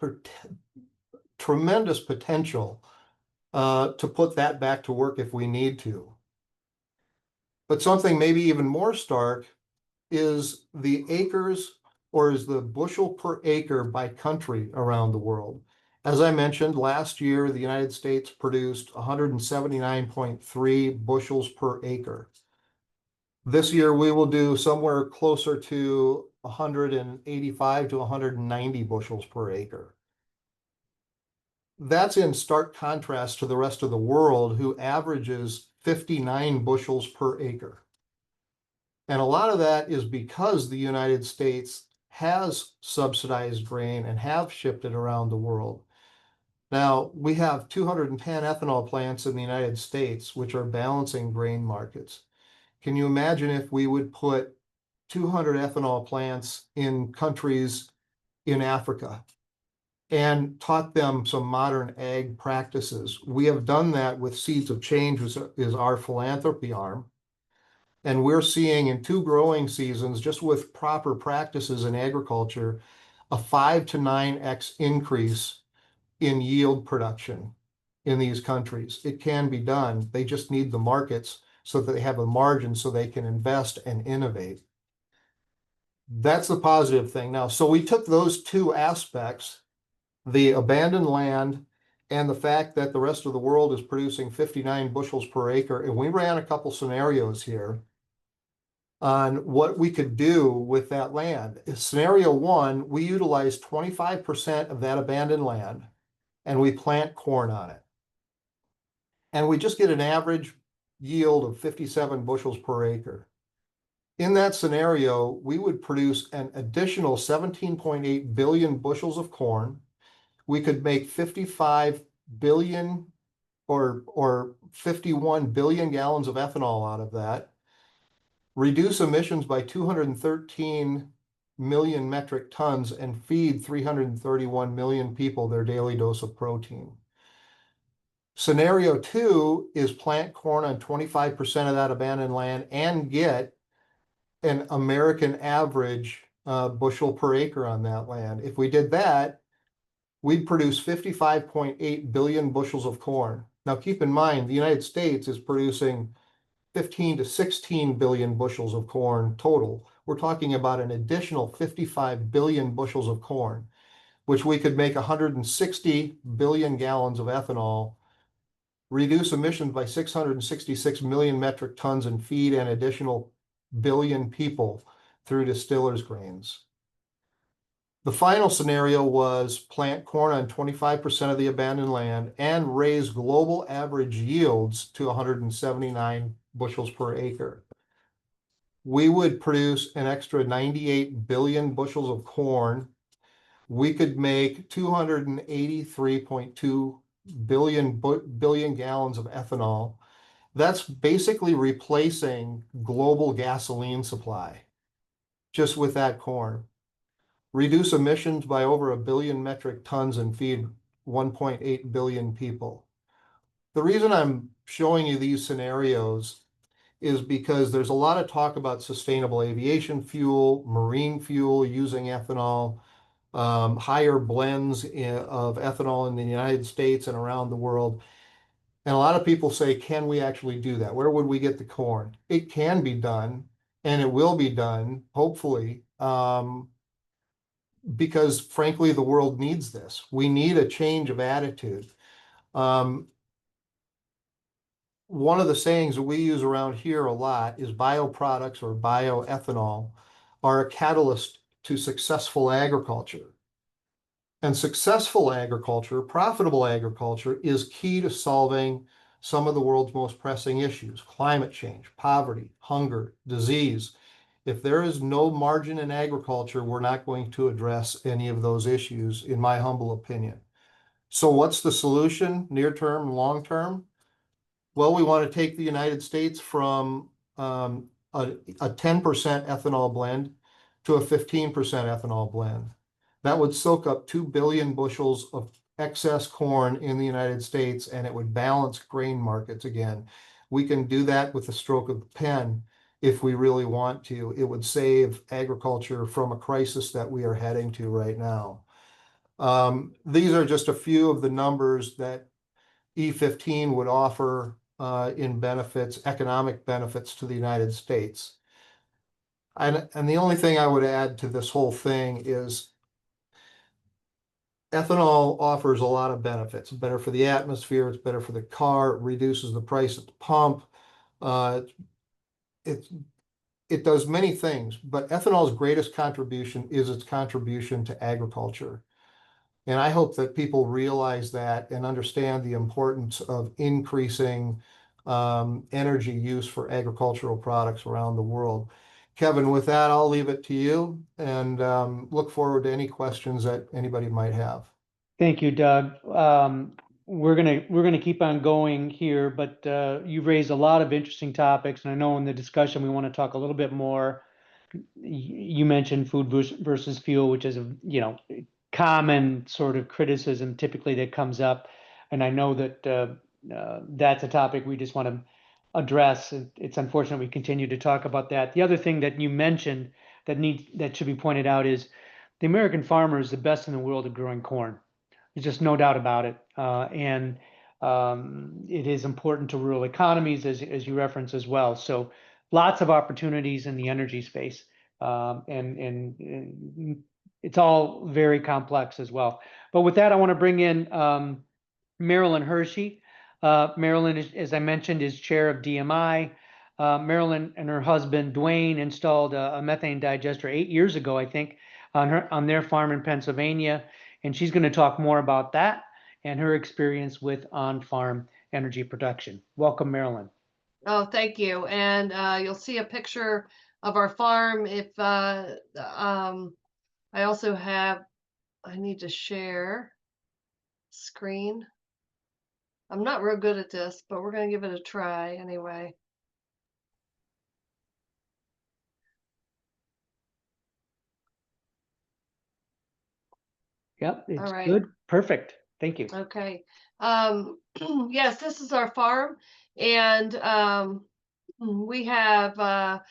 tremendous potential to put that back to work if we need to. But something maybe even more stark is the acres, or is the bushel per acre by country around the world. As I mentioned, last year, the United States produced 179.3 bushels per acre. This year, we will do somewhere closer to 185 to 190 bushels per acre. That's in stark contrast to the rest of the world, who averages 59 bushels per acre. And a lot of that is because the United States has subsidized grain and have shipped it around the world. Now, we have 210 ethanol plants in the United States, which are balancing grain markets. Can you imagine if we would put 200 ethanol plants in countries in Africa and taught them some modern ag practices? We have done that with Seeds of Change, which is our philanthropy arm. And we're seeing in 2 growing seasons, just with proper practices in agriculture, a 5 to 9x increase in yield production in these countries. It can be done. They just need the markets so that they have a margin so they can invest and innovate. That's the positive thing. Now, so we took those 2 aspects, the abandoned land and the fact that the rest of the world is producing 59 bushels per acre, and we ran a couple scenarios here on what we could do with that land. Scenario 1, we utilize 25% of that abandoned land and we plant corn on it. And we just get an average yield of 57 bushels per acre. In that scenario, we would produce an additional 17.8 billion bushels of corn. We could make 55 billion or 51 billion gallons of ethanol out of that, reduce emissions by 213 million metric tons, and feed 331 million people their daily dose of protein. Scenario 2 is plant corn on 25% of that abandoned land and get an American average bushel per acre on that land. If we did that, we'd produce 55.8 billion bushels of corn. Now, keep in mind, the United States is producing 15 to 16 billion bushels of corn total. We're talking about an additional 55 billion bushels of corn, which we could make 160 billion gallons of ethanol, reduce emissions by 666 million metric tons, and feed an additional billion people through distillers' grains. The final scenario was plant corn on 25% of the abandoned land and raise global average yields to 179 bushels per acre. We would produce an extra 98 billion bushels of corn. We could make 283.2 billion gallons of ethanol. That's basically replacing global gasoline supply just with that corn. Reduce emissions by over 1 billion metric tons and feed 1.8 billion people. The reason I'm showing you these scenarios is because there's a lot of talk about sustainable aviation fuel, marine fuel using ethanol, higher blends of ethanol in the United States and around the world. And a lot of people say, can we actually do that? Where would we get the corn? It can be done, and it will be done, hopefully, because frankly, the world needs this. We need a change of attitude. one of the sayings that we use around here a lot is bioproducts or bioethanol are a catalyst to successful agriculture. And successful agriculture, profitable agriculture, is key to solving some of the world's most pressing issues: climate change, poverty, hunger, disease. If there is no margin in agriculture, we're not going to address any of those issues, in my humble opinion. So what's the solution, near term, long term? Well, we want to take the United States from a 10% ethanol blend to a 15% ethanol blend. That would soak up 2 billion bushels of excess corn in the United States, and it would balance grain markets again. We can do that with the stroke of the pen if we really want to. It would save agriculture from a crisis that we are heading to right now. These are just a few of the numbers that E15 would offer in benefits, economic benefits to the United States. And the only thing I would add to this whole thing is ethanol offers a lot of benefits. It's better for the atmosphere, it's better for the car, it reduces the price at the pump. It does many things, but ethanol's greatest contribution is its contribution to agriculture. And I hope that people realize that and understand the importance of increasing energy use for agricultural products around the world. Kevin, with that, I'll leave it to you and look forward to any questions that anybody might have. Thank you, Doug. We're gonna keep on going here, but you've raised a lot of interesting topics, and I know in the discussion we want to talk a little bit more. You mentioned food versus fuel, which is a common sort of criticism typically that comes up, and I know that that's a topic we just want to address. It's unfortunate we continue to talk about that. The other thing that you mentioned that should be pointed out is the American farmer is the best in the world at growing corn. There's just no doubt about it. And it is important to rural economies, as you reference as well. So lots of opportunities in the energy space. And it's all very complex as well. But with that, I want to bring in Marilyn Hershey. Marilyn, as I mentioned, is chair of DMI. Marilyn and her husband, Dwayne, installed a methane digester 8 years ago, I think, on their farm in Pennsylvania. And she's going to talk more about that and her experience with on-farm energy production. Welcome, Marilyn. Oh, thank you. And you'll see a picture of our farm. If I also have, I need to share screen. I'm not real good at this, but we're going to give it a try anyway. Yep, it's All right. good. Perfect. Thank you. Okay. Yes, this is our farm, and we have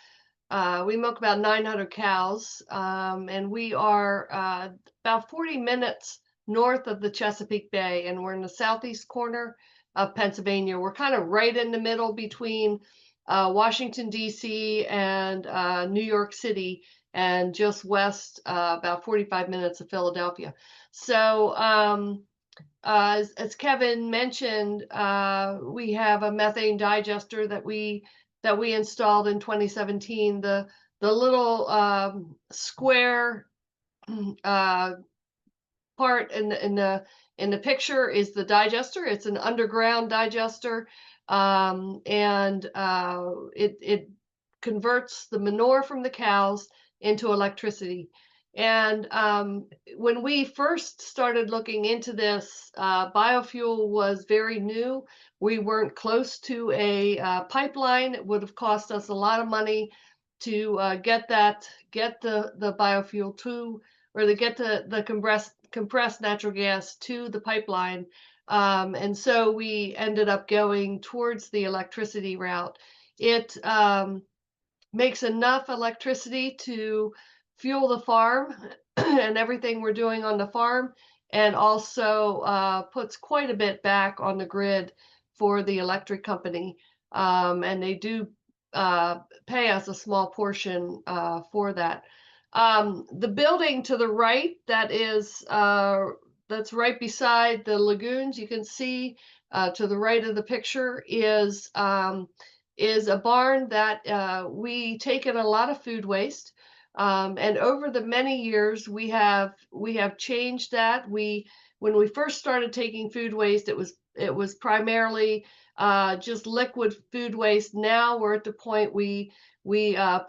we milk about 900 cows, and we are about 40 minutes north of the Chesapeake Bay, and we're in the southeast corner of Pennsylvania. We're kind of right in the middle between Washington, D.C. and New York City, and just west about 45 minutes of Philadelphia. So as Kevin mentioned, we have a methane digester that we installed in 2017. The little square part in the picture is the digester. It's an underground digester, and it converts the manure from the cows into electricity. And when we first started looking into this, biofuel was very new. We weren't close to a pipeline. It would have cost us a lot of money to get the biofuel to, or to get the compressed natural gas to the pipeline. And so we ended up going towards the electricity route. It makes enough electricity to fuel the farm and everything we're doing on the farm, and also puts quite a bit back on the grid for the electric company. And they do pay us a small portion for that. The building to the right, that is that's right beside the lagoons. You can see to the right of the picture is a barn that we take in a lot of food waste. And over the many years, we have changed that. When we first started taking food waste, it was primarily just liquid food waste. Now we're at the point we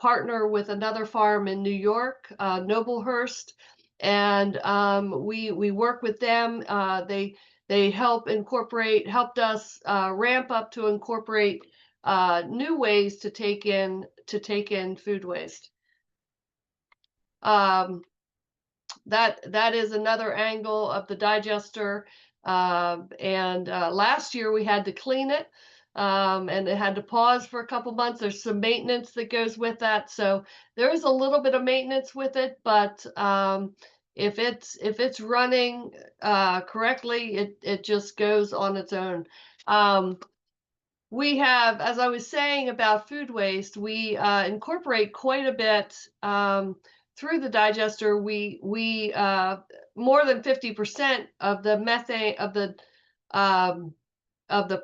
partner with another farm in New York, Noblehurst, and we work with them. They helped us ramp up to incorporate new ways to take in food waste. That is another angle of the digester. And last year we had to clean it, and it had to pause for a couple months. There's some maintenance that goes with that, so there is a little bit of maintenance with it. But if it's running correctly, it just goes on its own. We have, as I was saying about food waste, we incorporate quite a bit through the digester. We more than 50% of the methane of the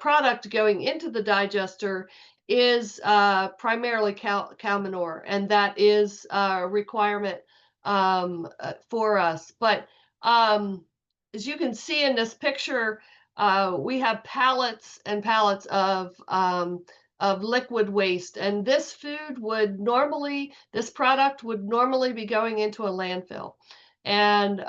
product going into the digester is primarily cow manure, and that is a requirement for us. But as you can see in this picture, we have pallets and pallets of liquid waste, and this product would normally be going into a landfill. And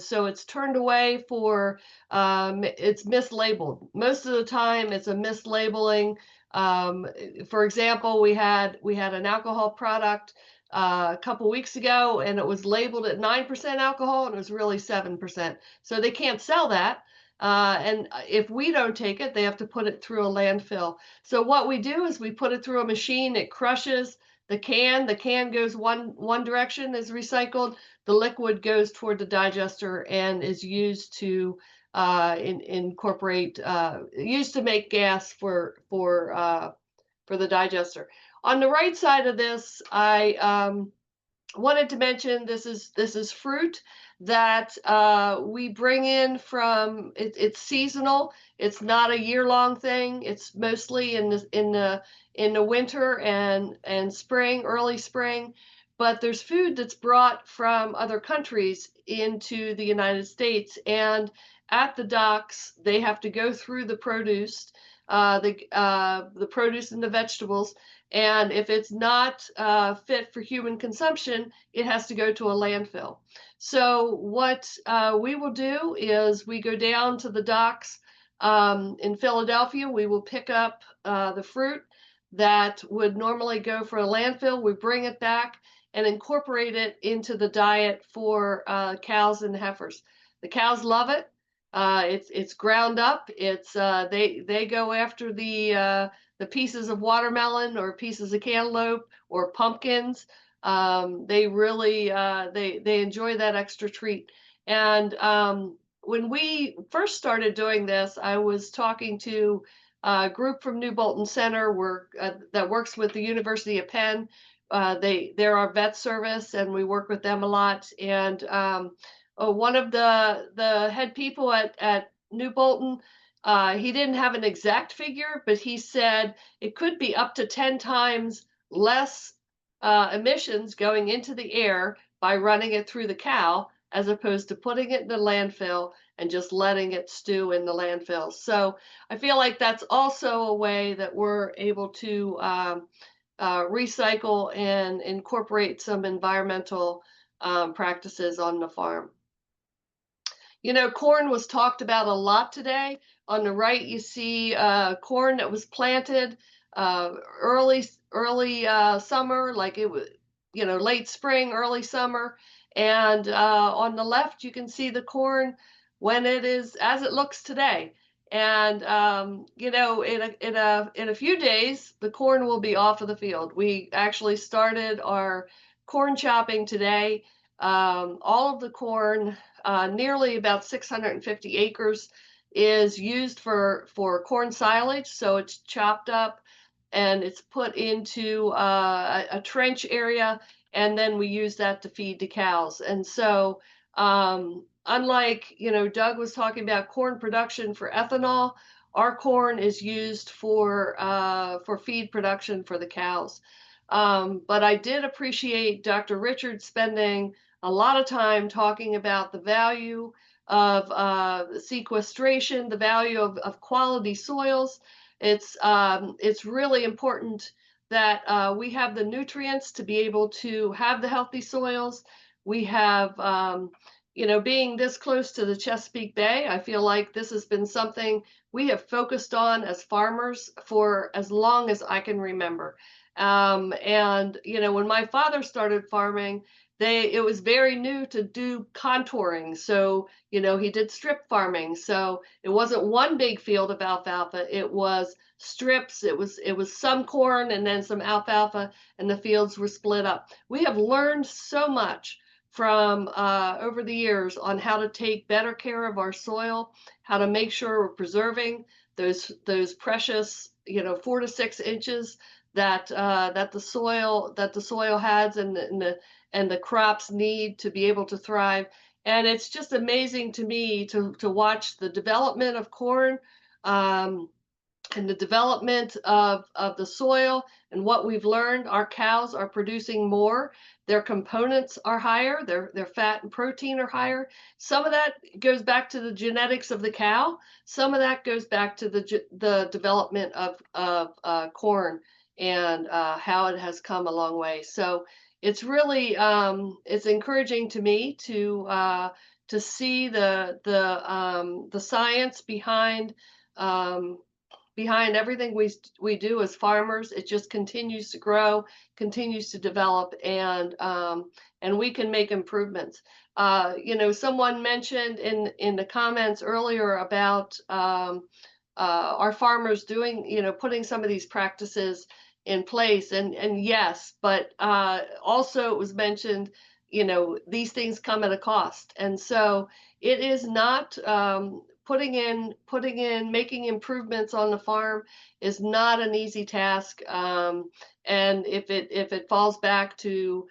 so it's turned away for, it's mislabeled. Most of the time it's a mislabeling. For example, we had an alcohol product a couple weeks ago, and it was labeled at 9% alcohol, and it was really 7%. So they can't sell that. And if we don't take it, they have to put it through a landfill. So what we do is we put it through a machine. It crushes the can. The can goes one direction, is recycled. The liquid goes toward the digester and is used to incorporate, used to make gas for the digester. On the right side of this, I wanted to mention this is fruit that we bring in from. It's seasonal. It's not a year-long thing. It's mostly in the winter and spring, early spring. But there's food that's brought from other countries into the United States, and at the docks they have to go through the produce, the produce and the vegetables. And if it's not fit for human consumption, it has to go to a landfill. So what we will do is we go down to the docks in Philadelphia. We will pick up the fruit that would normally go for a landfill. We bring it back and incorporate it into the diet for cows and heifers. The cows love it. It's ground up. It's they go after the pieces of watermelon or pieces of cantaloupe or pumpkins. They really they enjoy that extra treat. And when we first started doing this, I was talking to a group from New Bolton Center that works with the University of Penn. They're our vet service, and we work with them a lot. And one of the head people at New Bolton, he didn't have an exact figure, but he said it could be up to 10 times less emissions going into the air by running it through the cow, as opposed to putting it in the landfill and just letting it stew in the landfill. So I feel like that's also a way that we're able to recycle and incorporate some environmental practices on the farm. You know, corn was talked about a lot today. On the right, you see corn that was planted early summer, like it was, you know, late spring, early summer. And on the left, you can see the corn when it is as it looks today. And you know, in a few days, the corn will be off of the field. We actually started our corn chopping today. All of the corn, nearly about 650 acres, is used for corn silage. So it's chopped up and it's put into a trench area, and then we use that to feed the cows. And so unlike, Doug was talking about corn production for ethanol, our corn is used for feed production for the cows. But I did appreciate Dr. Richard spending a lot of time talking about the value of sequestration, the value of quality soils. It's really important that we have the nutrients to be able to have the healthy soils. We have, being this close to the Chesapeake Bay, I feel like this has been something we have focused on as farmers for as long as I can remember. And when my father started farming, it was very new to do contouring. So, he did strip farming. So it wasn't one big field of alfalfa. It was strips. It was some corn and then some alfalfa, and the fields were split up. We have learned so much from over the years on how to take better care of our soil, how to make sure we're preserving those precious, 4 to 6 inches that the soil has and the crops need to be able to thrive. And it's just amazing to me to watch the development of corn, and the development of the soil and what we've learned. Our cows are producing more. Their components are higher. Their fat and protein are higher. Some of that goes back to the genetics of the cow. Some of that goes back to the development of corn and how it has come a long way. So it's really it's encouraging to me to see the science behind everything we do as farmers. It just continues to grow, continues to develop, and we can make improvements. Someone mentioned in the comments earlier about our farmers doing, putting some of these practices in place, and yes, but also it was mentioned, these things come at a cost, and so it is not putting in, making improvements on the farm is not an easy task. And if it falls back to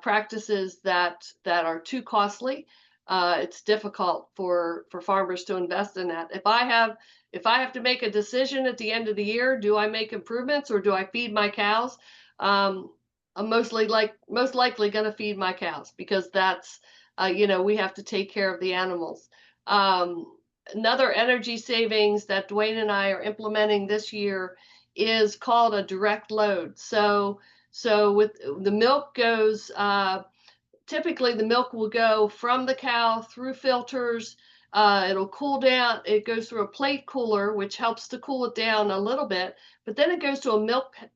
practices that are too costly, it's difficult for farmers to invest in that. If I have to make a decision at the end of the year, do I make improvements or do I feed my cows? I'm most likely going to feed my cows, because that's we have to take care of the animals. Another energy savings that Dwayne and I are implementing this year is called a direct load. So with the milk goes, typically the milk will go from the cow through filters. It'll cool down. It goes through a plate cooler, which helps to cool it down a little bit, but then it goes to a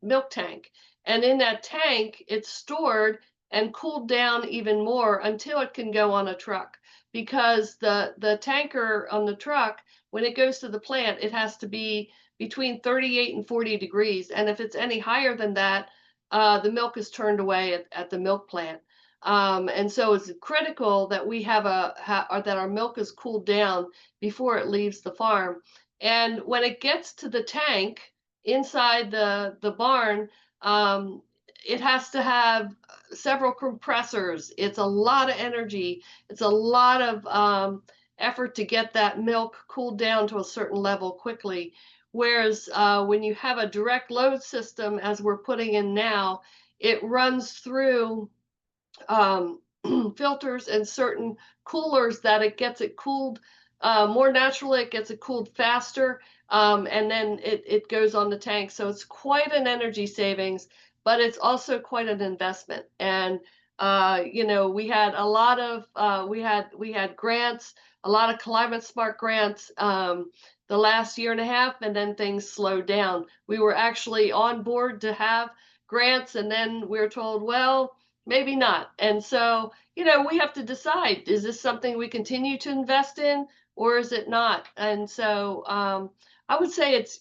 milk tank. And in that tank, it's stored and cooled down even more until it can go on a truck. Because the tanker on the truck, when it goes to the plant, it has to be between 38 and 40 degrees. And if it's any higher than that, the milk is turned away at the milk plant. And so it's critical that we have that our milk is cooled down before it leaves the farm. And when it gets to the tank inside the barn, it has to have several compressors. It's a lot of energy. It's a lot of effort to get that milk cooled down to a certain level quickly. Whereas when you have a direct load system, as we're putting in now, it runs through filters and certain coolers that it gets it cooled more naturally, it gets it cooled faster, and then it goes on the tank. So it's quite an energy savings, but it's also quite an investment. And we had a lot of we had grants, a lot of climate smart grants the last year and a half, and then things slowed down. We were actually on board to have grants, and then we were told, well, maybe not. And so, we have to decide, is this something we continue to invest in, or is it not? And so I would say it's,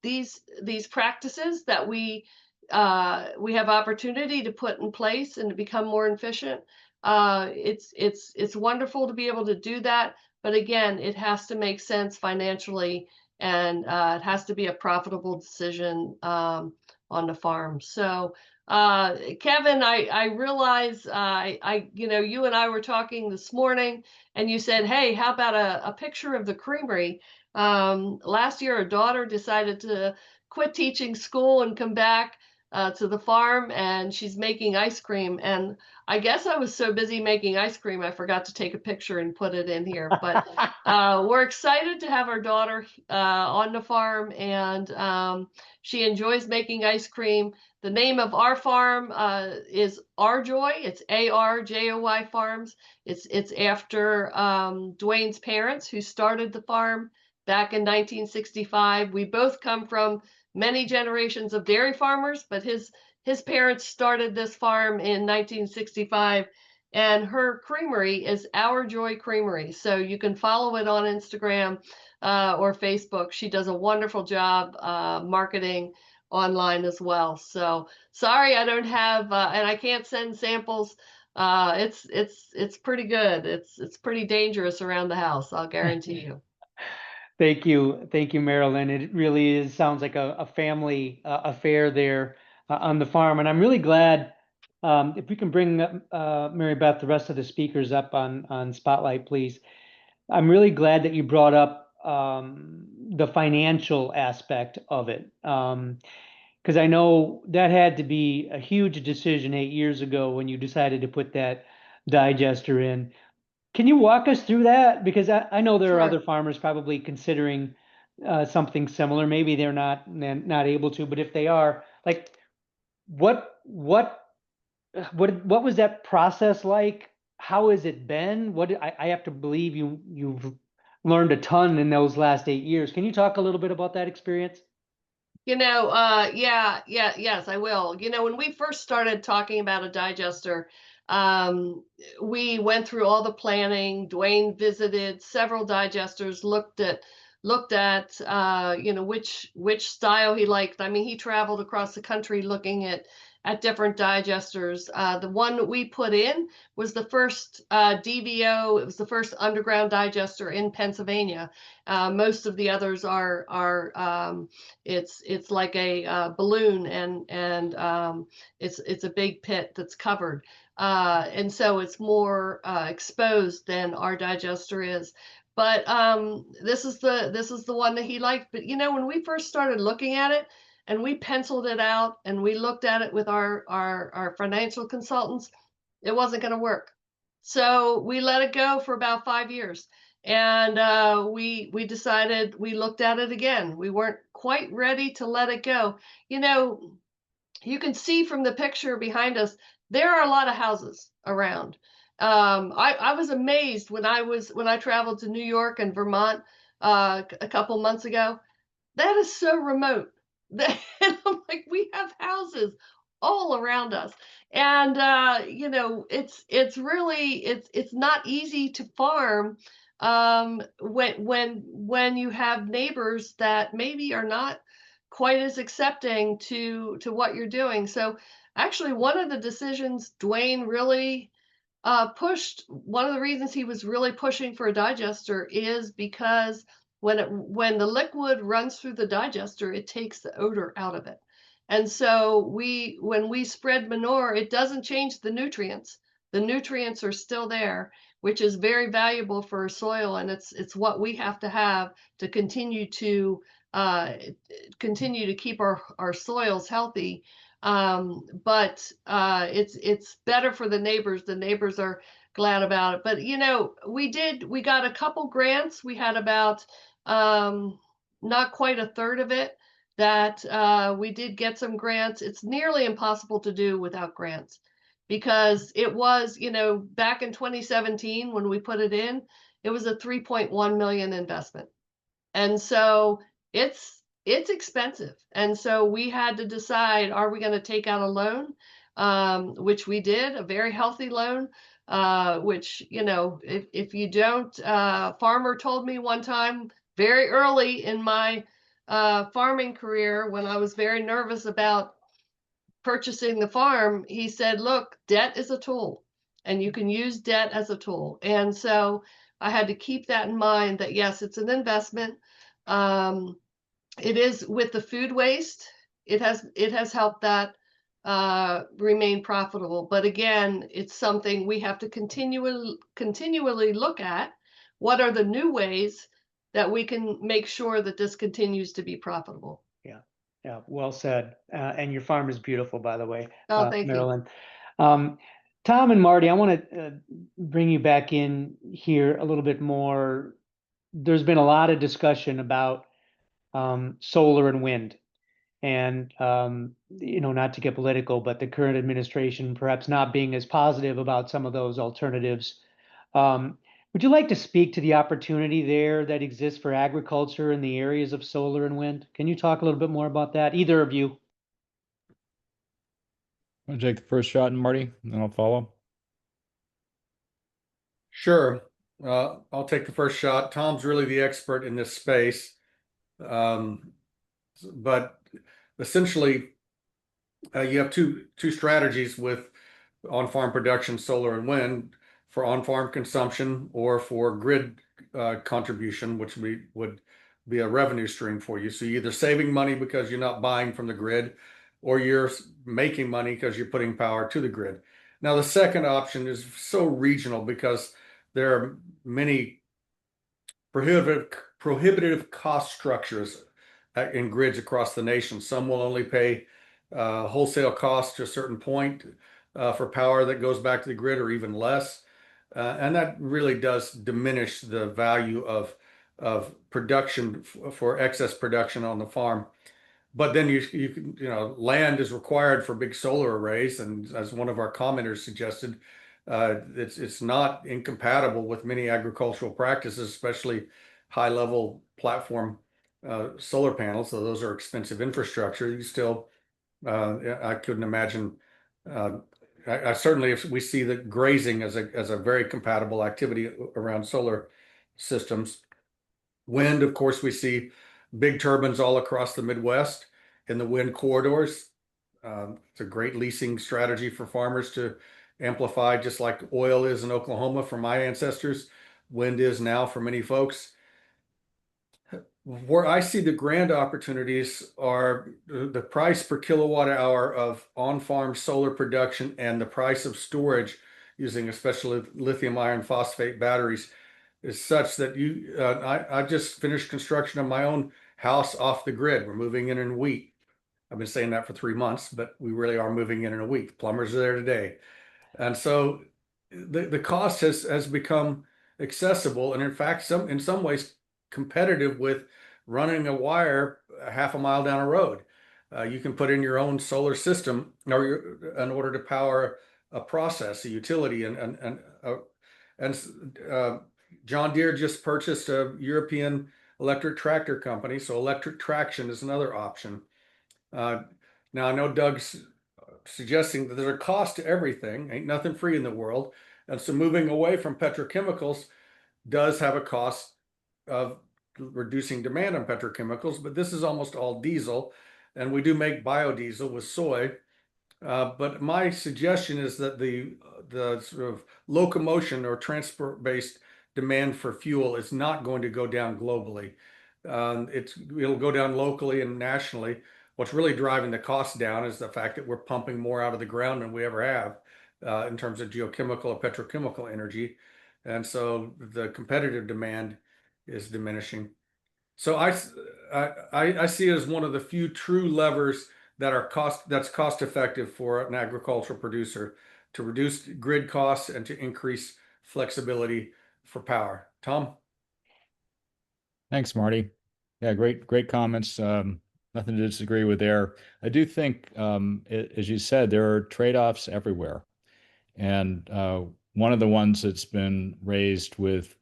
these practices that we have opportunity to put in place and to become more efficient. It's wonderful to be able to do that. But again, it has to make sense financially, and it has to be a profitable decision on the farm. So Kevin, I realize you and I were talking this morning, and you said, hey, how about a picture of the creamery? Last year, our daughter decided to quit teaching school and come back to the farm, and she's making ice cream. And I guess I was so busy making ice cream, I forgot to take a picture and put it in here. But we're excited to have our daughter on the farm, and she enjoys making ice cream. The name of our farm is Arjoy. It's ARJOY Farms. It's after Dwayne's parents, who started the farm back in 1965. We both come from many generations of dairy farmers, but his parents started this farm in 1965, and her creamery is Our Joy Creamery. So you can follow it on Instagram or Facebook. She does a wonderful job marketing online as well. So sorry I don't have and I can't send samples. It's pretty good. It's pretty dangerous around the house, I'll guarantee you. Thank you, Marilyn. It really is sounds like a family affair there on the farm, and I'm really glad if we can bring Mary Beth, the rest of the speakers up on Spotlight, please. I'm really glad that you brought up the financial aspect of it, because I know that had to be a huge decision 8 years ago when you decided to put that digester in. Can you walk us through that? Because I know there are Sure. other farmers probably considering something similar. Maybe they're not able to, but if they are, like, what was that process like? How has it been? I have to believe you've learned a ton in those last 8 years. Can you talk a little bit about that experience? Yes, I will. When we first started talking about a digester, we went through all the planning. Dwayne visited several digesters, looked at which style he liked. I mean, he traveled across the country looking at different digesters. The one that we put in was the first DVO. It was the first underground digester in Pennsylvania. Most of the others are it's like a balloon, and it's a big pit that's covered, and so it's more exposed than our digester is. But this is the one that he liked. But when we first started looking at it, and we penciled it out, and we looked at it with our financial consultants, it wasn't going to work. So we let it go for about 5 years. And we decided, we looked at it again. We weren't quite ready to let it go. You can see from the picture behind us, there are a lot of houses around. I was amazed when I traveled to New York and Vermont a couple months ago. That is so remote. And I'm like, we have houses all around us. And it's really it's not easy to farm when you have neighbors that maybe are not quite as accepting to what you're doing. So actually, one of the decisions Dwayne really pushed, one of the reasons he was really pushing for a digester is because when the liquid runs through the digester, it takes the odor out of it. And so when we spread manure, it doesn't change the nutrients. The nutrients are still there, which is very valuable for soil, and it's what we have to have to continue to keep our soils healthy. But it's better for the neighbors. The neighbors are glad about it. But we got a couple grants. We had about not quite a third of it that we did get some grants. It's nearly impossible to do without grants, because it was, back in 2017 when we put it in, it was a 3.1 million investment. And so it's expensive. And so we had to decide, are we going to take out a loan? Which we did, a very healthy loan, which, if you don't, farmer told me one time very early in my farming career, when I was very nervous about purchasing the farm, he said, look, debt is a tool, and you can use debt as a tool. And so I had to keep that in mind, that yes, it's an investment. It is with the food waste. It has helped that. remain profitable. But again, it's something we have to continually look at. What are the new ways that we can make sure that this continues to be profitable? Yeah, well said. And your farm is beautiful, by the way, Oh, thank you. Marilyn. Tom and Marty, I want to bring you back in here a little bit more. There's been a lot of discussion about solar and wind. And, not to get political, but the current administration perhaps not being as positive about some of those alternatives. Would you like to speak to the opportunity there that exists for agriculture in the areas of solar and wind? Can you talk a little bit more about that, either of you? I'll take the first shot, and Marty, and I'll follow. Sure. I'll take the first shot. Tom's really the expert in this space. But essentially, you have two strategies with on-farm production, solar and wind, for on-farm consumption or for grid contribution, which would be a revenue stream for you. So you're either saving money because you're not buying from the grid, or you're making money because you're putting power to the grid. Now, the second option is so regional because there are many prohibitive cost structures in grids across the nation. Some will only pay wholesale costs to a certain point for power that goes back to the grid, or even less. And that really does diminish the value of production for excess production on the farm. But then land is required for big solar arrays, and as one of our commenters suggested, it's not incompatible with many agricultural practices, especially high-level platform solar panels. So those are expensive infrastructure. You still, I couldn't imagine. I certainly, if we see that grazing as a very compatible activity around solar systems. Wind, of course, we see big turbines all across the Midwest in the wind corridors. It's a great leasing strategy for farmers to amplify, just like oil is in Oklahoma for my ancestors. Wind is now for many folks. Where I see the grand opportunities are the price per kilowatt hour of on-farm solar production and the price of storage using especially lithium iron phosphate batteries is such that I just finished construction of my own house off the grid. We're moving in a week. I've been saying that for 3 months, but we really are moving in a week. Plumbers are there today. And so the cost has become accessible, and in fact, in some ways competitive with running a wire a half a mile down a road. You can put in your own solar system in order to power a process, a utility, and John Deere just purchased a European electric tractor company, so electric traction is another option. Now I know Doug's suggesting that there's a cost to everything. Ain't nothing free in the world. And so moving away from petrochemicals does have a cost of reducing demand on petrochemicals, but this is almost all diesel. And we do make biodiesel with soy. But my suggestion is that the sort of locomotion or transport-based demand for fuel is not going to go down globally. It'll go down locally and nationally. What's really driving the cost down is the fact that we're pumping more out of the ground than we ever have in terms of geochemical or petrochemical energy. And so the competitive demand is diminishing. So I see it as one of the few true levers that's cost effective for an agricultural producer to reduce grid costs and to increase flexibility for power. Tom? Thanks, Marty. Yeah, great comments. Nothing to disagree with there. I do think, as you said, there are trade-offs everywhere. And one of the ones that's been raised with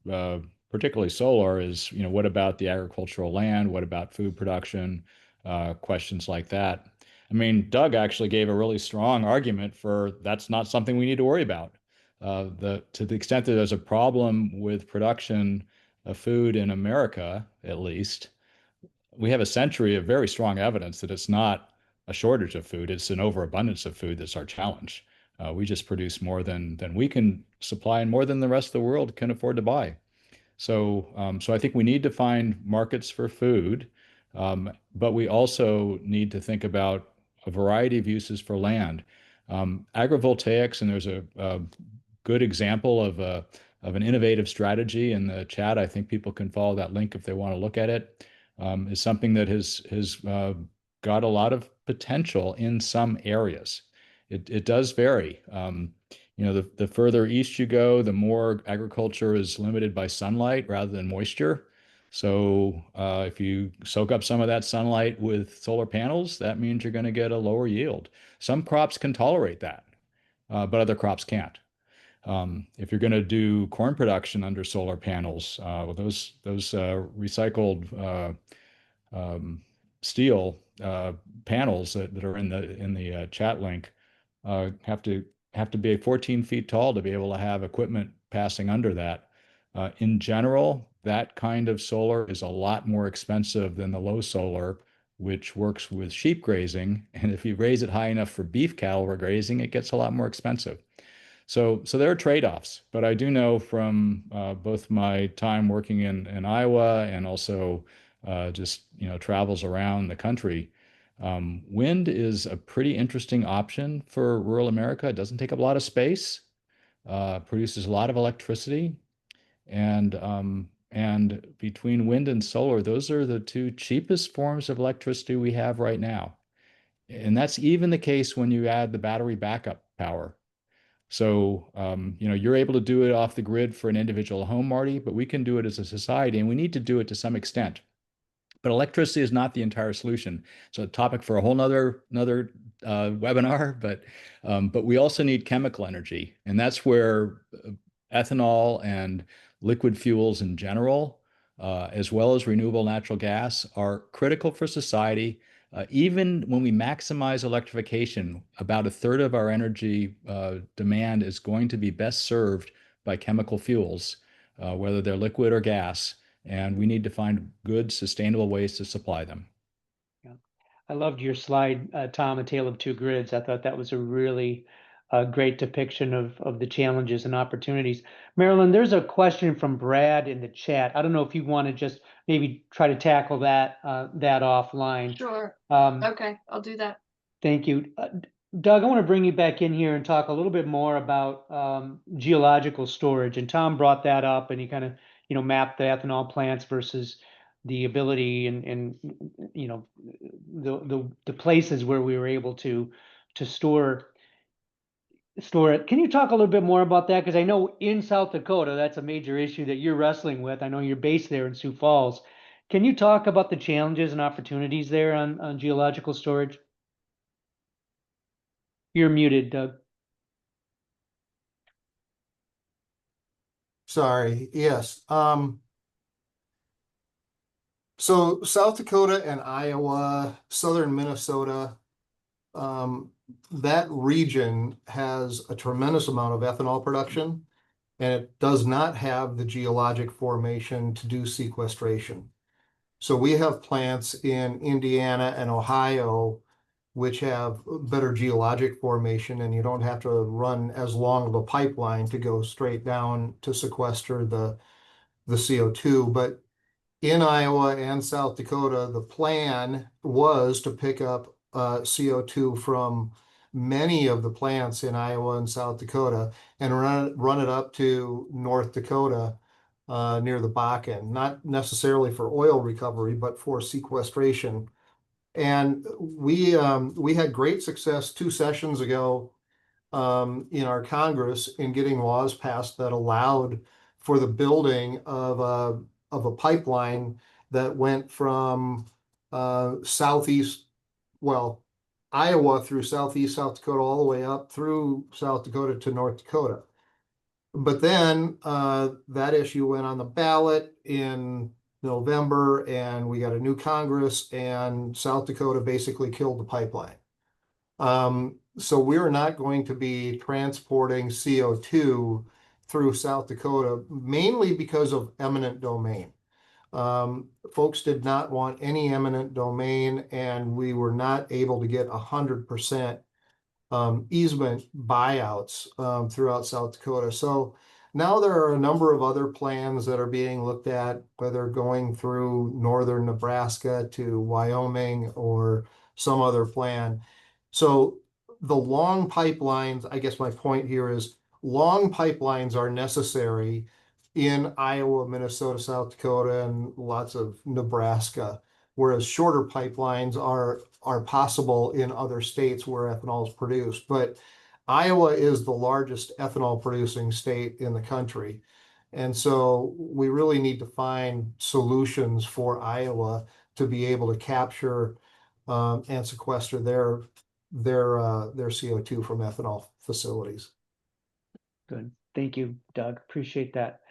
particularly solar is, what about the agricultural land? What about food production? Questions like that. I mean, Doug actually gave a really strong argument for that's not something we need to worry about. To the extent that there's a problem with production of food in America, at least, we have a century of very strong evidence that it's not a shortage of food, it's an overabundance of food that's our challenge. We just produce more than we can supply and more than the rest of the world can afford to buy. So I think we need to find markets for food, but we also need to think about a variety of uses for land. Agrivoltaics, and there's a good example of an innovative strategy in the chat. I think people can follow that link if they want to look at it. Is something that has got a lot of potential in some areas. It does vary. The further east you go, the more agriculture is limited by sunlight rather than moisture. So if you soak up some of that sunlight with solar panels, that means you're going to get a lower yield. Some crops can tolerate that, but other crops can't. If you're going to do corn production under solar panels, those recycled steel panels that are in the chat link have to be 14 feet tall to be able to have equipment passing under that. In general, that kind of solar is a lot more expensive than the low solar, which works with sheep grazing. And if you raise it high enough for beef cattle grazing, it gets a lot more expensive. So there are trade-offs, but I do know from both my time working in Iowa and also just travels around the country, wind is a pretty interesting option for rural America. It doesn't take up a lot of space, produces a lot of electricity, and between wind and solar, those are the two cheapest forms of electricity we have right now. And that's even the case when you add the battery backup power. So, you're able to do it off the grid for an individual home, Marty, but we can do it as a society, and we need to do it to some extent. But electricity is not the entire solution. So a topic for a whole nother webinar, but we also need chemical energy. And that's where ethanol and liquid fuels in general, as well as renewable natural gas, are critical for society. Even when we maximize electrification, about a third of our energy demand is going to be best served by chemical fuels, whether they're liquid or gas, and we need to find good, sustainable ways to supply them. Yeah. I loved your slide, Tom, A Tale of Two Grids. I thought that was a really great depiction of the challenges and opportunities. Marilyn, there's a question from Brad in the chat. I don't know if you want to just maybe try to tackle that offline. Sure. Okay, I'll do that. Thank you. Doug, I want to bring you back in here and talk a little bit more about geological storage. And Tom brought that up, and he kind of, mapped the ethanol plants versus the ability and the places where we were able to store it. Can you talk a little bit more about that? Because I know in South Dakota, that's a major issue that you're wrestling with. I know you're based there in Sioux Falls. Can you talk about the challenges and opportunities there on geological storage? You're muted, Doug. Sorry. Yes. So South Dakota and Iowa, southern Minnesota, that region has a tremendous amount of ethanol production, and it does not have the geologic formation to do sequestration. So we have plants in Indiana and Ohio which have better geologic formation, and you don't have to run as long of a pipeline to go straight down to sequester the CO2. But in Iowa and South Dakota, the plan was to pick up CO2 from many of the plants in Iowa and South Dakota and run it up to North Dakota near the Bakken, not necessarily for oil recovery, but for sequestration. And we had great success 2 sessions ago in our Congress in getting laws passed that allowed for the building of a pipeline that went from southeast, well, Iowa through southeast South Dakota all the way up through South Dakota to North Dakota. But then that issue went on the ballot in November, and we got a new Congress, and South Dakota basically killed the pipeline. So we're not going to be transporting CO2 through South Dakota, mainly because of eminent domain. Folks did not want any eminent domain, and we were not able to get 100% easement buyouts throughout South Dakota. So now there are a number of other plans that are being looked at, whether going through northern Nebraska to Wyoming or some other plan. So the long pipelines, I guess my point here is long pipelines are necessary in Iowa, Minnesota, South Dakota, and lots of Nebraska, whereas shorter pipelines are possible in other states where ethanol is produced. But Iowa is the largest ethanol producing state in the country. And so we really need to find solutions for Iowa to be able to capture and sequester their CO2 from ethanol facilities. Good. Thank you, Doug. Appreciate that.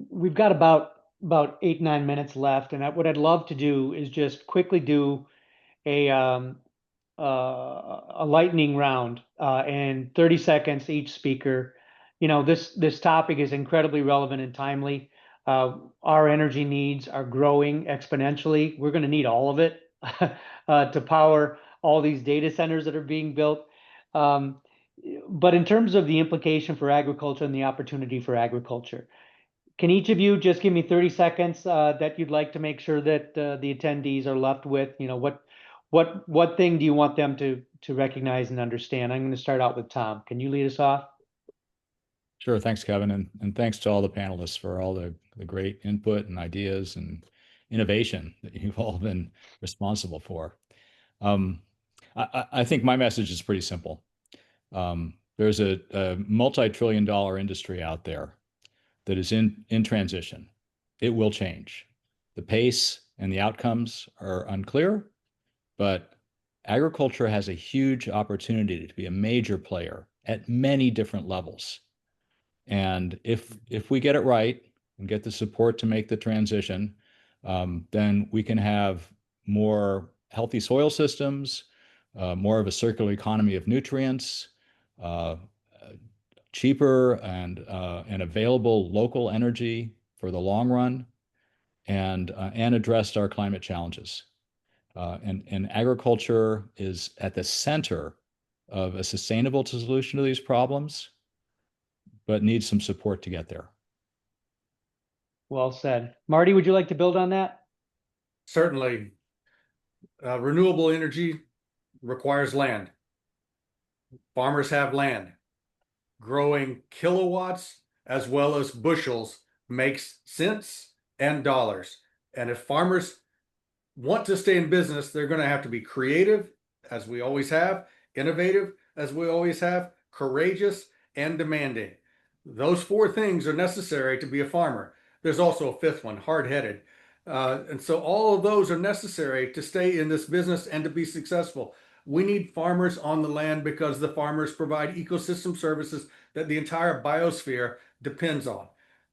We've got about 8-9 minutes left, and what I'd love to do is just quickly do a lightning round, and 30 seconds each speaker. This topic is incredibly relevant and timely. Our energy needs are growing exponentially. We're going to need all of it to power all these data centers that are being built. But in terms of the implication for agriculture and the opportunity for agriculture, can each of you just give me 30 seconds that you'd like to make sure that the attendees are left with? What thing do you want them to recognize and understand? I'm going to start out with Tom. Can you lead us off? Sure. Thanks, Kevin. And thanks to all the panelists for all the great input and ideas and innovation that you've all been responsible for. I think my message is pretty simple. There's a multi-trillion-dollar industry out there that is in transition. It will change. The pace and the outcomes are unclear, but agriculture has a huge opportunity to be a major player at many different levels. And if we get it right and get the support to make the transition, then we can have more healthy soil systems, more of a circular economy of nutrients, cheaper and available local energy for the long run, and addressed our climate challenges. And agriculture is at the center of a sustainable solution to these problems, but needs some support to get there. Well said. Marty, would you like to build on that? Certainly. Renewable energy requires land. Farmers have land. Growing kilowatts as well as bushels makes cents and dollars. And if farmers want to stay in business, they're going to have to be creative, as we always have, innovative, as we always have, courageous, and demanding. Those four things are necessary to be a farmer. There's also a fifth one, hard-headed. And so all of those are necessary to stay in this business and to be successful. We need farmers on the land because the farmers provide ecosystem services that the entire biosphere depends on,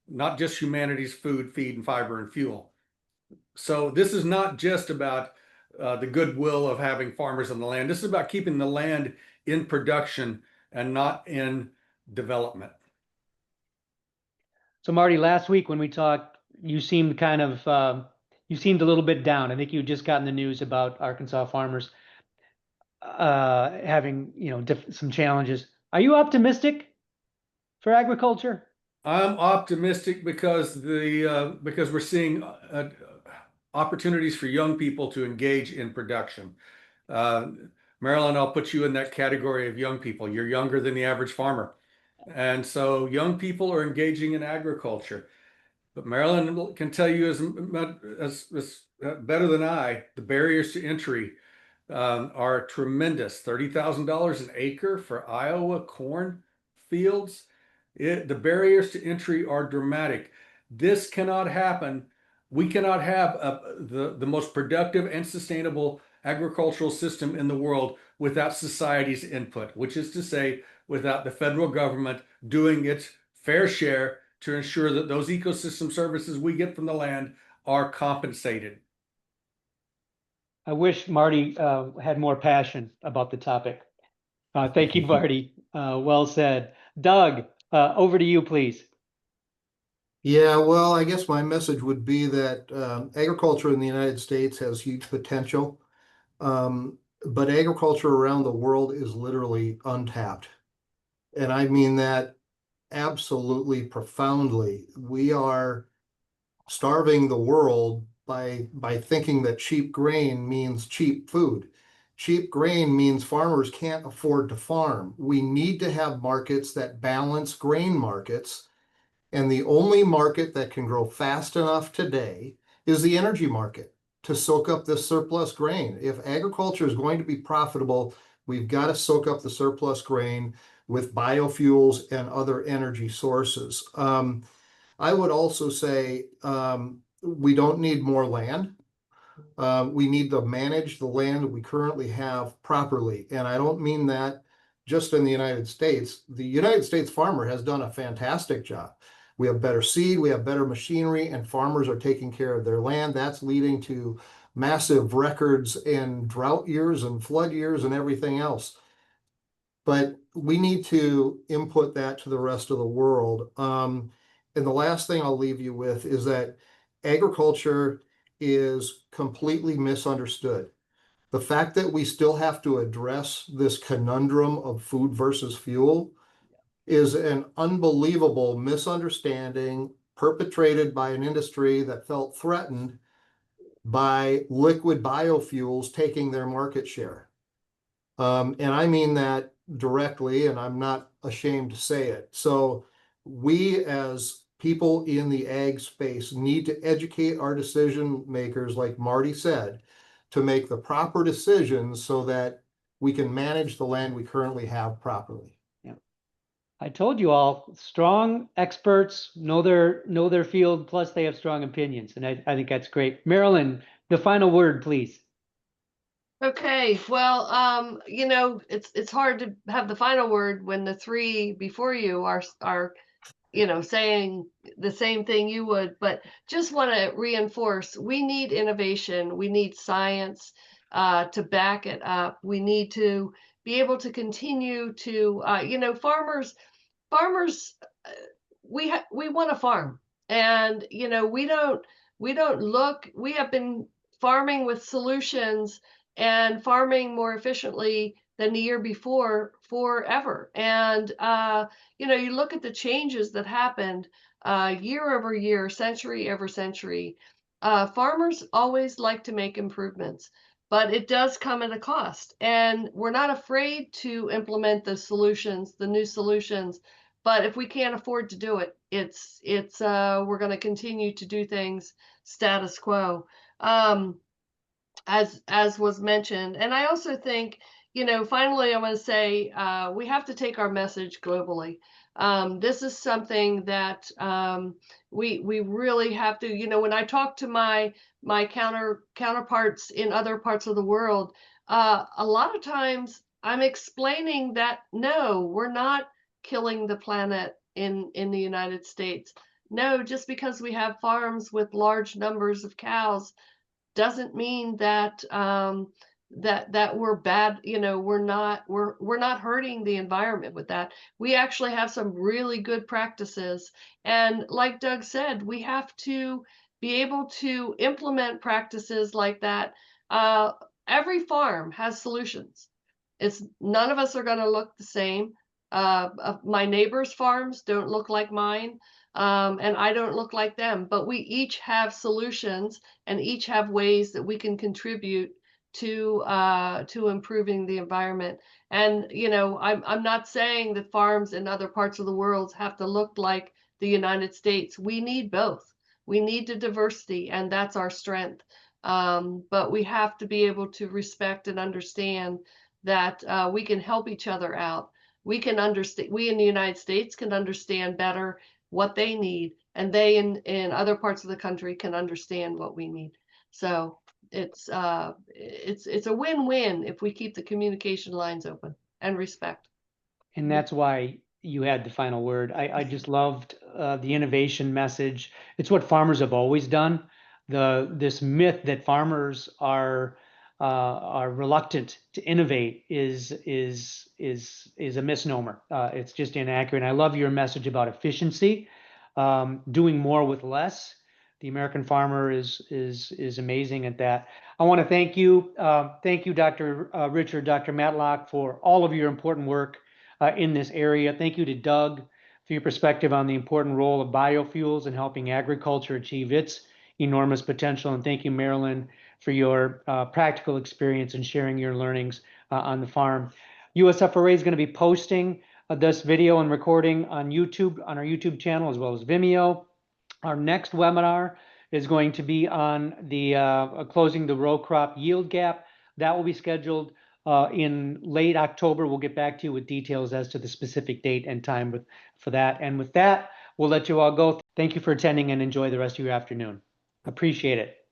not just humanity's food, feed, and fiber and fuel. So this is not just about the goodwill of having farmers on the land. This is about keeping the land in production and not in development. So Marty, last week when we talked, you seemed you seemed a little bit down. I think you had just gotten the news about Arkansas farmers having, some challenges. Are you optimistic for agriculture? I'm optimistic because because we're seeing opportunities for young people to engage in production. Marilyn, I'll put you in that category of young people. You're younger than the average farmer. And so young people are engaging in agriculture. But Marilyn can tell you as better than I, the barriers to entry are tremendous. $30,000 an acre for Iowa corn fields. The barriers to entry are dramatic. This cannot happen. We cannot have the most productive and sustainable agricultural system in the world without society's input, which is to say, without the federal government doing its fair share to ensure that those ecosystem services we get from the land are compensated. I wish Marty had more passion about the topic. Thank you, Marty. Well said. Doug, over to you, please. Yeah, well, I guess my message would be that agriculture in the United States has huge potential, but agriculture around the world is literally untapped. And I mean that absolutely profoundly. We are starving the world by thinking that cheap grain means cheap food. cheap grain means farmers can't afford to farm. We need to have markets that balance grain markets. And the only market that can grow fast enough today is the energy market to soak up this surplus grain. If agriculture is going to be profitable, we've got to soak up the surplus grain with biofuels and other energy sources. I would also say we don't need more land. We need to manage the land we currently have properly. And I don't mean that just in the United States. The United States farmer has done a fantastic job. We have better seed, we have better machinery, and farmers are taking care of their land. That's leading to massive records in drought years and flood years and everything else. But we need to input that to the rest of the world. And the last thing I'll leave you with is that agriculture is completely misunderstood. The fact that we still have to address this conundrum of food versus fuel is an unbelievable misunderstanding perpetrated by an industry that felt threatened by liquid biofuels taking their market share. And I mean that directly, and I'm not ashamed to say it. So we as people in the ag space need to educate our decision makers, like Marty said, to make the proper decisions so that we can manage the land we currently have properly. I told you all, strong experts know their field, plus they have strong opinions, and I think that's great. Marilyn, the final word, please. Okay, well, it's hard to have the final word when the three before you are saying the same thing you would, but just want to reinforce, we need innovation, we need science to back it up. We need to be able to continue to, farmers, we want to farm, and we have been farming with solutions and farming more efficiently than the year before forever. And you look at the changes that happened year over year, century over century. Farmers always like to make improvements, but it does come at a cost. And we're not afraid to implement the new solutions. But if we can't afford to do it, we're going to continue to do things status quo. As was mentioned. And I also think, finally, I want to say we have to take our message globally. This is something that we really have to. When I talk to my counterparts in other parts of the world, a lot of times I'm explaining that no, we're not killing the planet in the United States. No, just because we have farms with large numbers of cows doesn't mean that that we're bad. We're not hurting the environment with that. We actually have some really good practices, and like Doug said, we have to be able to implement practices like that. Every farm has solutions. None of us are going to look the same. My neighbors' farms don't look like mine. And I don't look like them, but we each have solutions and each have ways that we can contribute to improving the environment. And I'm not saying that farms in other parts of the world have to look like the United States. We need both. We need the diversity, and that's our strength. But we have to be able to respect and understand that we can help each other out. We can understand. We in the United States can understand better what they need, and they in other parts of the country can understand what we need. So it's a win-win if we keep the communication lines open and respect. And that's why you had the final word. I just loved the innovation message. It's what farmers have always done. This myth that farmers are reluctant to innovate is a misnomer. It's just inaccurate. And I love your message about efficiency, doing more with less. The American farmer is amazing at that. I want to thank you, Dr. Richard, Dr. Matlock, for all of your important work in this area. Thank you to Doug for your perspective on the important role of biofuels in helping agriculture achieve its enormous potential. And thank you, Marilyn, for your practical experience and sharing your learnings on the farm. USFRA is going to be posting this video and recording on YouTube, on our YouTube channel, as well as Vimeo. Our next webinar is going to be on the closing the row crop yield gap. That will be scheduled in late October. We'll get back to you with details as to the specific date and time for that. And with that, we'll let you all go. Thank you for attending and enjoy the rest of your afternoon. Appreciate it.